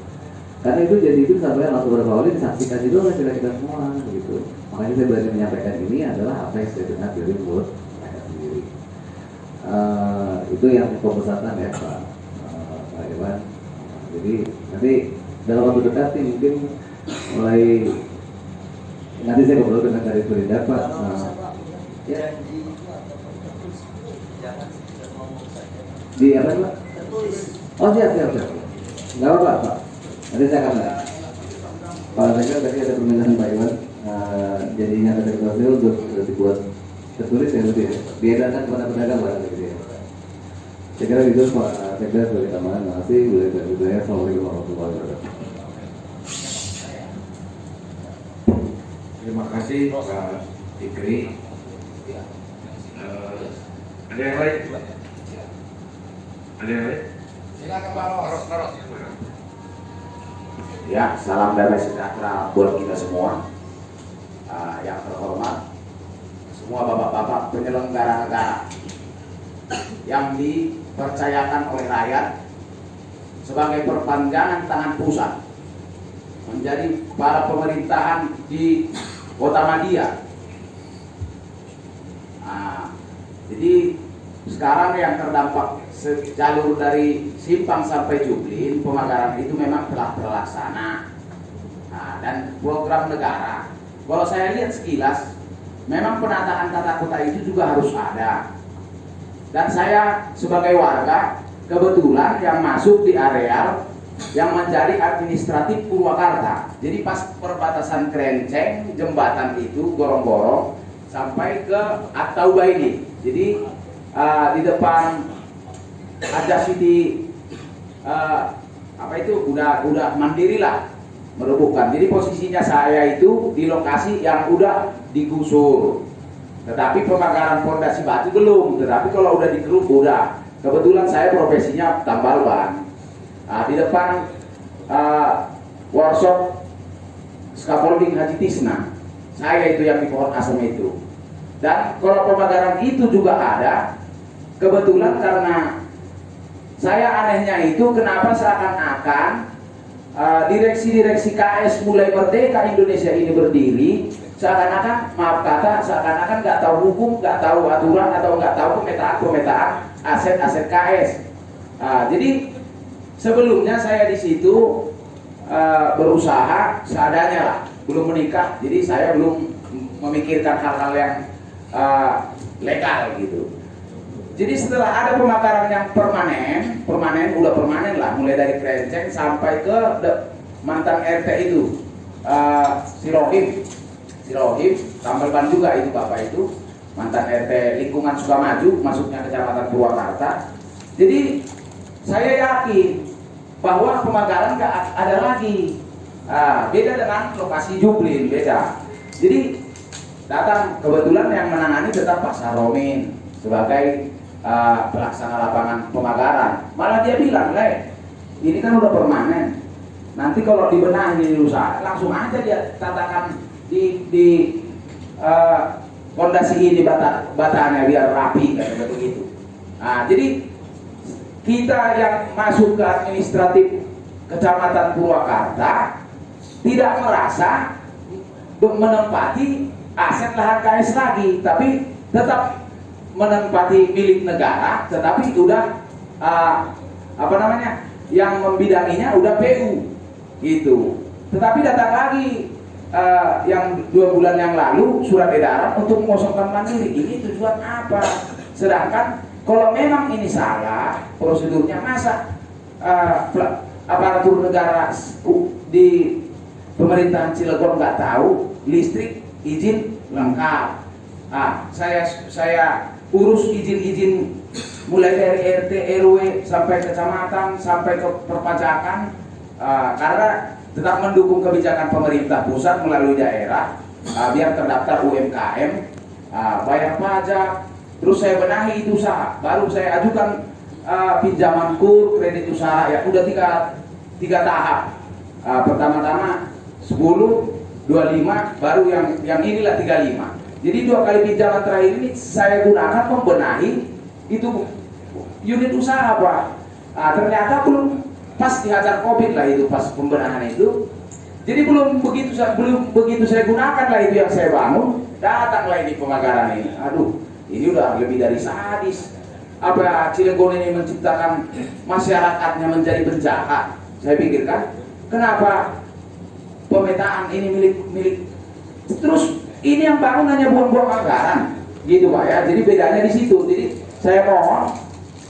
Karena itu jadi itu sampai langsung beberapa kali disaksikan juga oleh kita semua gitu. Makanya saya berani menyampaikan ini adalah apa yang saya dengar dari mulut saya sendiri. Itu yang pembesatan ya Pak Iwan. Jadi nanti dalam waktu dekat sih mungkin mulai nanti saya ngobrol dengan dari Perindak Pak. Ya. Di apa Pak? Oh siap. Nggak apa-apa Pak. Nanti saya akan Pak Sekda tadi ada permintaan Pak Iwan. Jadinya ada teknologi untuk dibuat tertulis ya lebih diedarkan kepada pedagang Pak. Saya kira itu Pak Sekda sebagai tambahan. Terima kasih. Assalamualaikum warahmatullahi wabarakatuh. Terima kasih Pak Fikri. Ada yang lain? Ada yang lain? Silakan Pak Ros. Ya, salam damai sejahtera buat kita semua. Yang terhormat, semua bapak-bapak penyelenggara negara yang dipercayakan oleh rakyat sebagai perpanjangan tangan pusat menjadi para pemerintahan di Kota Madia. Jadi sekarang yang terdampak jalur dari Simpang sampai Jublin, Pemagaran itu memang telah terlaksana. Dan program negara, kalau saya lihat sekilas, memang penataan tata kota itu juga harus ada. Dan saya sebagai warga, kebetulan yang masuk di areal yang menjadi administratif Purwakarta. Jadi pas perbatasan Krenceng, jembatan itu gorong-gorong sampai ke At-Taubah ini. Jadi di depan ada Siti apa itu udah mandiri lah merobohkan. Jadi posisinya saya itu di lokasi yang udah digusur. Tetapi pemagaran fondasi batu belum. Tetapi kalau udah digeruk udah. Kebetulan saya profesinya tambal ban. Di depan workshop scaffolding Haji Tisna, saya itu yang di pohon asam itu. Dan kalau pemagaran itu juga ada, kebetulan karena saya anehnya itu kenapa seakan-akan direksi-direksi KS mulai merdeka Indonesia ini berdiri, seakan-akan maaf kata, seakan-akan nggak tahu hukum, nggak tahu aturan atau nggak tahu pemetaan aset-aset KS. Jadi sebelumnya saya di situ berusaha seadanya lah, belum menikah, jadi saya belum memikirkan hal-hal yang legal gitu. Jadi setelah ada pemakaran yang permanen udah permanen lah, mulai dari Krenceng sampai ke mantan RT itu Sirohim, tambal ban juga itu bapak itu, mantan RT lingkungan Sukamaju, masuknya kecamatan Purwakarta. Jadi saya yakin bahwa pemakaran nggak ada lagi, beda dengan lokasi Jublin, beda. Jadi datang kebetulan yang menangani tetap Pak Saromin sebagai pelaksana lapangan pemagaran. Malah dia bilang, ini kan udah permanen. Nanti kalau dibenahi di usaha, langsung aja dia tatakan di fondasi ini bataannya biar rapi, kayak begitu. Jadi kita yang masuk ke administratif Kecamatan Purwakarta tidak merasa menempati aset lahan KS lagi, tapi tetap menempati milik negara, tetapi udah yang membidanginya udah PU gitu. Tetapi datang lagi yang 2 bulan yang lalu surat edaran untuk mengosongkan mandiri. Ini tujuan apa? Sedangkan kalau memang ini salah prosedurnya, masa aparatur negara di pemerintahan Cilegon nggak tahu listrik izin lengkap. Saya urus izin mulai dari RT RW sampai kecamatan sampai ke perpajakan, karena tetap mendukung kebijakan pemerintah pusat melalui daerah, biar terdaftar UMKM, bayar pajak. Terus saya benahi itu usaha, baru saya ajukan pinjaman KUR, kredit usaha, ya udah tiga tahap. Pertama-tama 10, 25, baru yang inilah 35. Jadi 2 kali pinjaman terakhir ini saya gunakan membenahi itu unit usaha Pak. Ternyata belum pas dihajar COVID lah itu, pas pembenahan itu. Jadi belum begitu saya gunakan lah itu yang saya bangun, datanglah ini pemagaran ini. Aduh, ini udah lebih dari sadis. Apa Cilegon ini menciptakan masyarakatnya menjadi penjahat? Saya pikirkan, kenapa pemetaan ini milik terus ini yang bangun hanya buang-buang anggaran, gitu Pak ya. Jadi bedanya di situ. Jadi saya mohon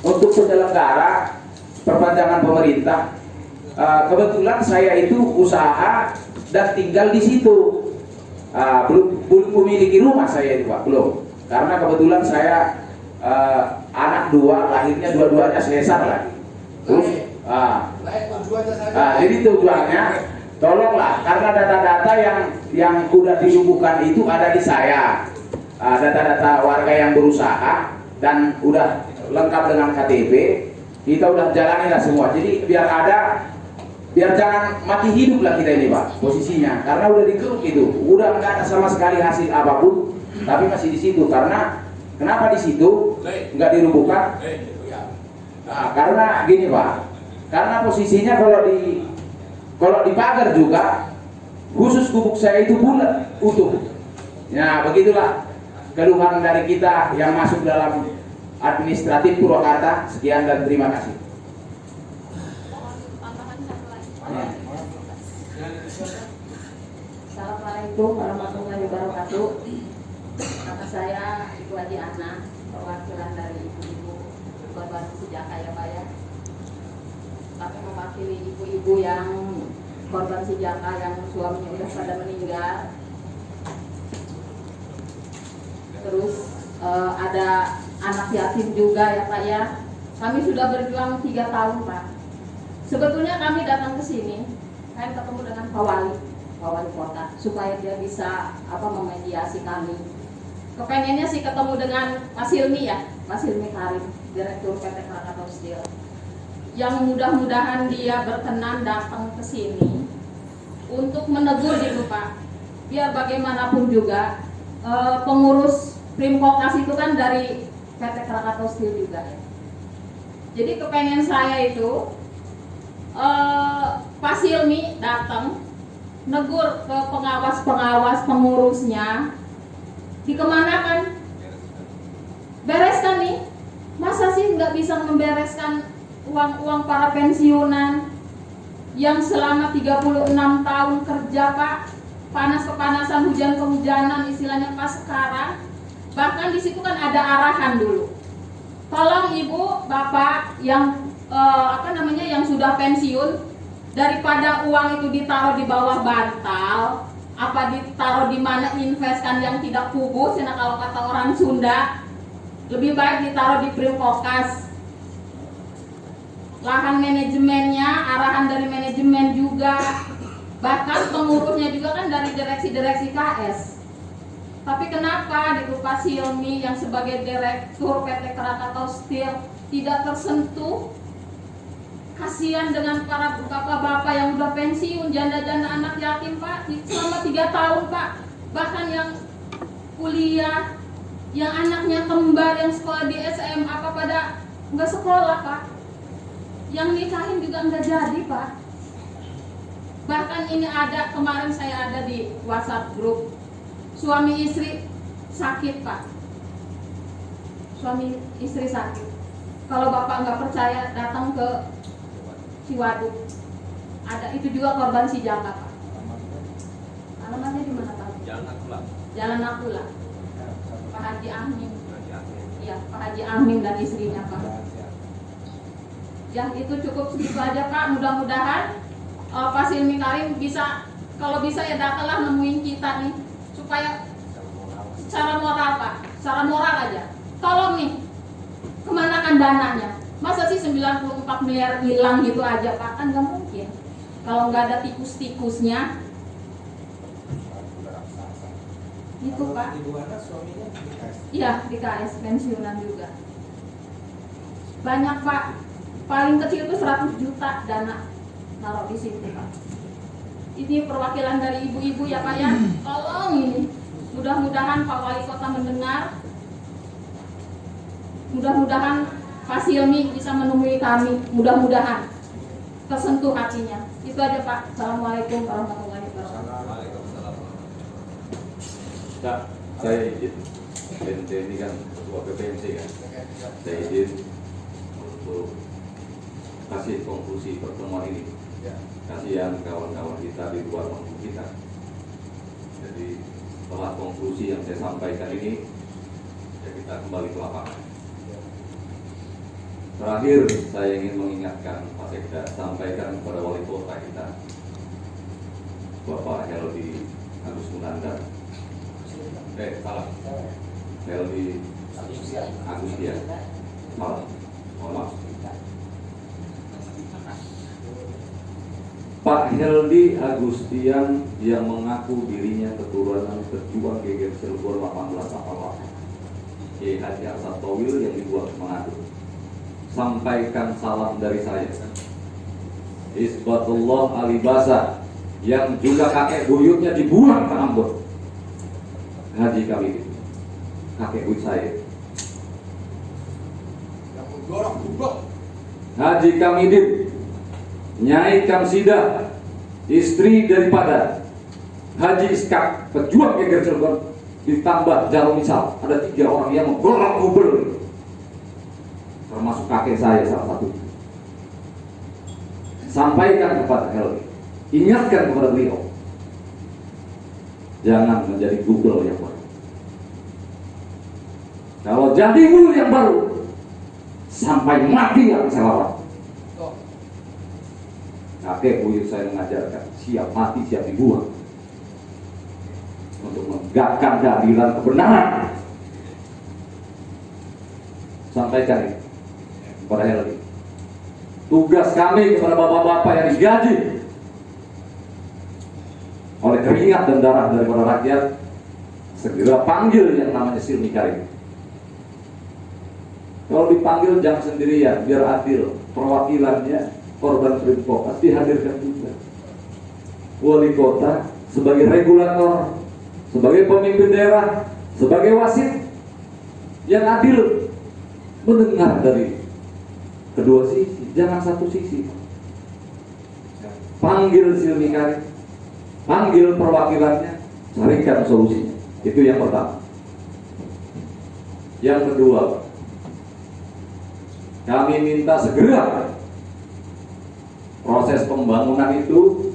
untuk penyelenggara perpanjangan pemerintah. Kebetulan saya itu usaha dan tinggal di situ. Belum memiliki rumah saya itu Pak, belum. Karena kebetulan saya anak dua, lahirnya dua-duanya sesar lagi. Terus, jadi tujuannya, tolonglah karena data-data yang udah diumumkan itu ada di saya. Data-data warga yang berusaha dan udah lengkap dengan KTP, kita udah jalani lah semua. Jadi biar jangan mati hidup lah kita ini Pak posisinya, karena udah dikeruk itu, udah nggak ada sama sekali hasil apapun, tapi masih di situ. Karena kenapa di situ nggak dirubuhkan? Karena gini Pak, karena posisinya kalau dipagar juga, khusus gubuk saya itu bulat utuh. Nah begitulah keluhan dari kita yang masuk dalam administratif Purwakarta. Sekian dan terima kasih. Assalamualaikum warahmatullahi wabarakatuh. Nama saya Ibu Haji Ana, perwakilan dari ibu-ibu korban Sijaka ya Pak ya. Kami mewakili ibu-ibu yang korban Sijaka yang suaminya sudah pada meninggal. Terus ada anak yatim juga ya Pak ya. Kami sudah berjuang 3 tahun Pak. Sebetulnya kami datang ke sini, kami ketemu dengan Pak Wali Kota, supaya dia bisa memediasi kami. Kepengennya sih ketemu dengan Mas Hilmi ya, Mas Hilmi Karim, Direktur PT Krakatau Steel. Yang mudah-mudahan dia berkenan datang ke sini untuk menegur gitu Pak. Biar bagaimanapun juga pengurus Primkokas itu kan dari PT Krakatau Steel juga ya. Jadi kepengen saya itu Pak Hilmi datang negur ke pengawas-pengawas pengurusnya, dikemanakan? Bereskan nih, masa sih nggak bisa membereskan uang-uang para pensiunan yang selama 36 tahun kerja Pak, panas kepanasan, hujan kehujanan, istilahnya pas sekarang. Bahkan di situ kan ada arahan dulu, tolong ibu bapak yang yang sudah pensiun, daripada uang itu ditaruh di bawah bantal, apa ditaruh di mana investkan yang tidak kubus, nah kalau kata orang Sunda, lebih baik ditaruh di Primkokas. Lahan manajemennya, arahan dari manajemen juga, bahkan pengurusnya juga kan dari direksi-direksi KS. Tapi kenapa di Pak Hilmi yang sebagai direktur PT Krakatau Steel tidak tersentuh? Kasihan dengan para bapak-bapak yang udah pensiun, janda-janda anak yatim Pak, selama 3 tahun Pak. Bahkan yang kuliah, yang anaknya kembar, yang sekolah di SMA apa pada nggak sekolah Pak. Yang nikahin juga nggak jadi Pak. Bahkan ini ada, kemarin saya ada di WhatsApp grup, suami istri sakit Pak. Suami istri sakit. Kalau bapak nggak percaya, datang ke Ciwaduk. Ada itu juga korban Sijaka Pak. Alamatnya di mana Pak? Jalan Nakula. Pak Haji Amin. Iya, Pak Haji Amin dan istrinya Pak. Ya itu cukup segitu aja Pak. Mudah-mudahan Pak Hilmi Karim bisa, kalau bisa ya datanglah nemuin kita nih, supaya secara moral Pak, secara moral aja. Tolong nih, kemanakan dananya? Masa sih 94 miliar hilang gitu aja Pak? Kan nggak mungkin. Kalau nggak ada tikus-tikusnya. Itu Pak. Ibu anak suaminya di KS? Iya, di KS, pensiunan juga. Banyak Pak. Paling kecil itu 100 juta dana taruh di situ Pak. Ini perwakilan dari ibu-ibu ya Pak ya. Tolong ini. Mudah-mudahan Pak Wali Kota mendengar. Mudah-mudahan Pak Hilmi bisa menemui kami, mudah-mudahan. kesentuh hatinya. Itu aja Pak. Assalamualaikum warahmatullahi wabarakatuh. Nah, saya izin. BNT ini kan ketua PPMC kan. Saya izin untuk kasih konklusi pertemuan ini. Kasihan kawan-kawan kita di luar mampu kita. Jadi setelah konklusi yang saya sampaikan ini, ya kita kembali ke lapangan. Terakhir saya ingin mengingatkan Pak Sekda, sampaikan kepada wali kota kita, Bapak Heldi Agus Munandar. Salah. Heldi Agustian. Maaf. Mohon maaf. Pak Heldi Agustian yang mengaku dirinya keturunan pejuang Geger Cirebon 1888, Kiai Haji Asad Towil yang dibuat Manado. Sampaikan salam dari saya, Isbatullah Alibasa, yang juga kakek buyutnya dibuang ke Ambon, Haji kami, kakek buyut saya. Yang menggorok gubok. Haji Kamidin, Nyai Kamsida, istri daripada Haji Iskak, pejuang Geger Cirebon, ditambah Jaro Misal, ada 3 orang yang menggorok kubel, termasuk kakek saya salah satu. Sampaikan kepada Helmi, ingatkan kepada beliau, jangan menjadi Google yang baru. Kalau jadi Google yang baru, sampai mati akan saya lawan. Kakek buyut saya mengajarkan, siap mati siap dibuang untuk menegakkan keadilan kebenaran. Sampaikan ini kepada Helmi. Tugas kami kepada bapak-bapak yang digaji oleh keringat dan darah daripada rakyat, segera panggil yang namanya Silmi Karim. Kalau dipanggil jangan sendirian, biar adil. Perwakilannya korban Pripko pasti hadirkan juga. Wali kota sebagai regulator, sebagai pemimpin daerah, sebagai wasit yang adil, mendengar dari kedua sisi, jangan satu sisi. Panggil Silmi Karim, panggil perwakilannya, carikan solusinya. Itu yang pertama. Yang kedua, kami minta segera proses pembangunan itu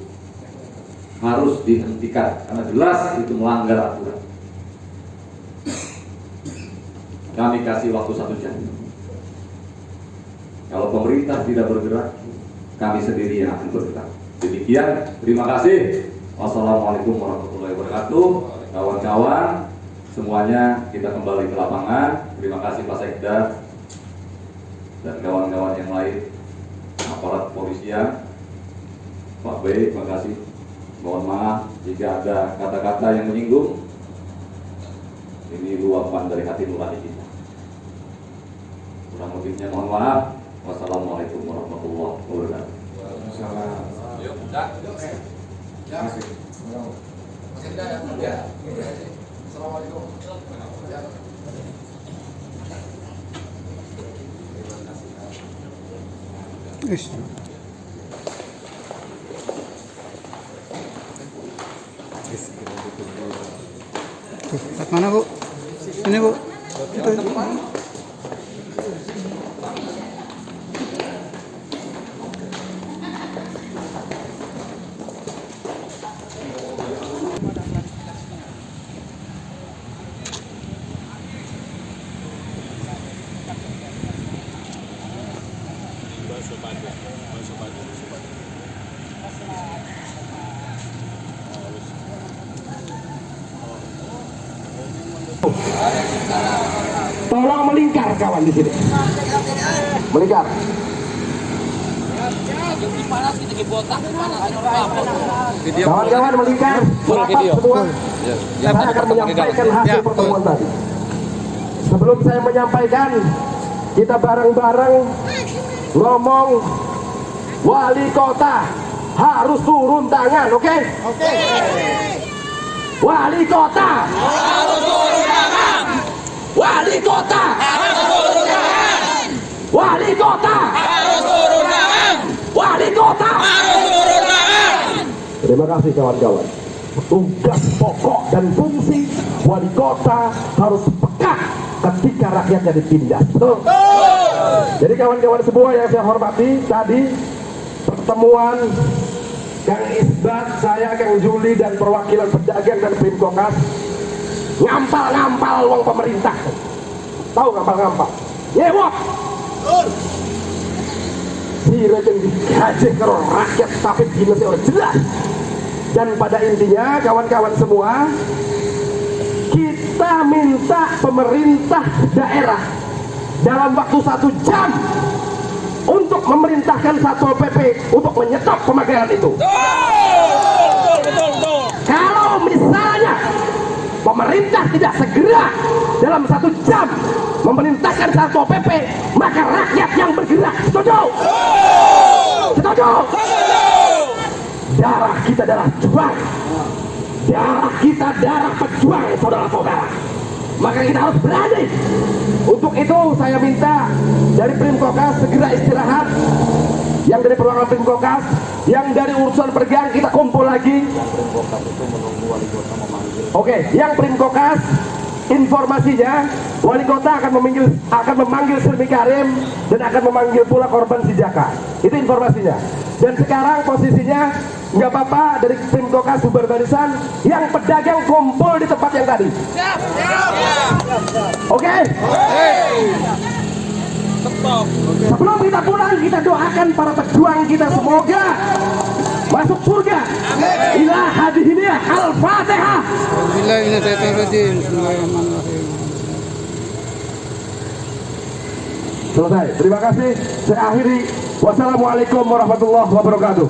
harus dihentikan karena jelas itu melanggar aturan. Kami kasih waktu 1 jam. Kalau pemerintah tidak bergerak, kami sendiri yang akan bergerak. Demikian, terima kasih. Wassalamualaikum warahmatullahi wabarakatuh. Kawan-kawan semuanya, kita kembali ke lapangan. Terima kasih Pak Sekda dan kawan-kawan yang lain, aparat kepolisian, Pak B, terima kasih. Mohon maaf jika ada kata-kata yang menyinggung. Ini luapan dari hati nurani kita. Kurang lebihnya mohon maaf. Wassalamualaikum warahmatullahi wabarakatuh. Yuk, dah. Ya. Masih ada ya? Assalamualaikum. Ya. Mana Bu? Ini Bu. Itu. Tolong melingkar kawan di sini. Melingkar. Kawan-kawan melingkar. Merapat semua. Saya akan menyampaikan hasil pertemuan tadi. Sebelum saya menyampaikan, kita bareng-bareng ngomong wali kota harus turun tangan, oke? Oke. Wali kota harus turun tangan. Wali kota harus turun tangan. Wali kota harus turun tangan. Wali kota Terima kasih kawan-kawan. Tugas pokok dan fungsi wali kota harus peka ketika rakyatnya ditindas. Betul? Jadi kawan-kawan semua yang saya hormati, tadi pertemuan Kang Isbat, saya, Kang Juli, dan perwakilan pedagang dan Pemkokas ngampal-ngampal uang pemerintah. Tahu ngampal-ngampal? Nyewok! Sira yang digaji ke rakyat tapi dinasnya orang jelas. Dan pada intinya kawan-kawan semua, kita minta pemerintah daerah dalam waktu 1 jam untuk memerintahkan Satpol PP untuk menyetop pemakaian itu. Kalau misalnya pemerintah tidak segera dalam 1 jam memerintahkan Satpol PP, maka rakyat yang bergerak. Setuju? Setuju? Darah kita adalah juang. Darah kita darah pejuang, saudara-saudara. Maka kita harus berani. Untuk itu saya minta dari Pemkokas segera istirahat. Yang dari perwakilan Pemkokas, yang dari urusan pergang kita kumpul lagi. Oke, yang Pemkokas informasinya wali kota akan memanggil Sri Karim dan akan memanggil pula korban si Jaka. Itu informasinya. Dan sekarang posisinya nggak apa-apa, dari Pemkokas bubar barisan, yang pedagang kumpul di tempat yang tadi. Oke? Sebelum kita pulang, kita doakan para pejuang kita semoga masuk surga. Ila hadhihi al-Fatihah. Selesai. Terima kasih. Saya akhiri. Wassalamualaikum warahmatullahi wabarakatuh.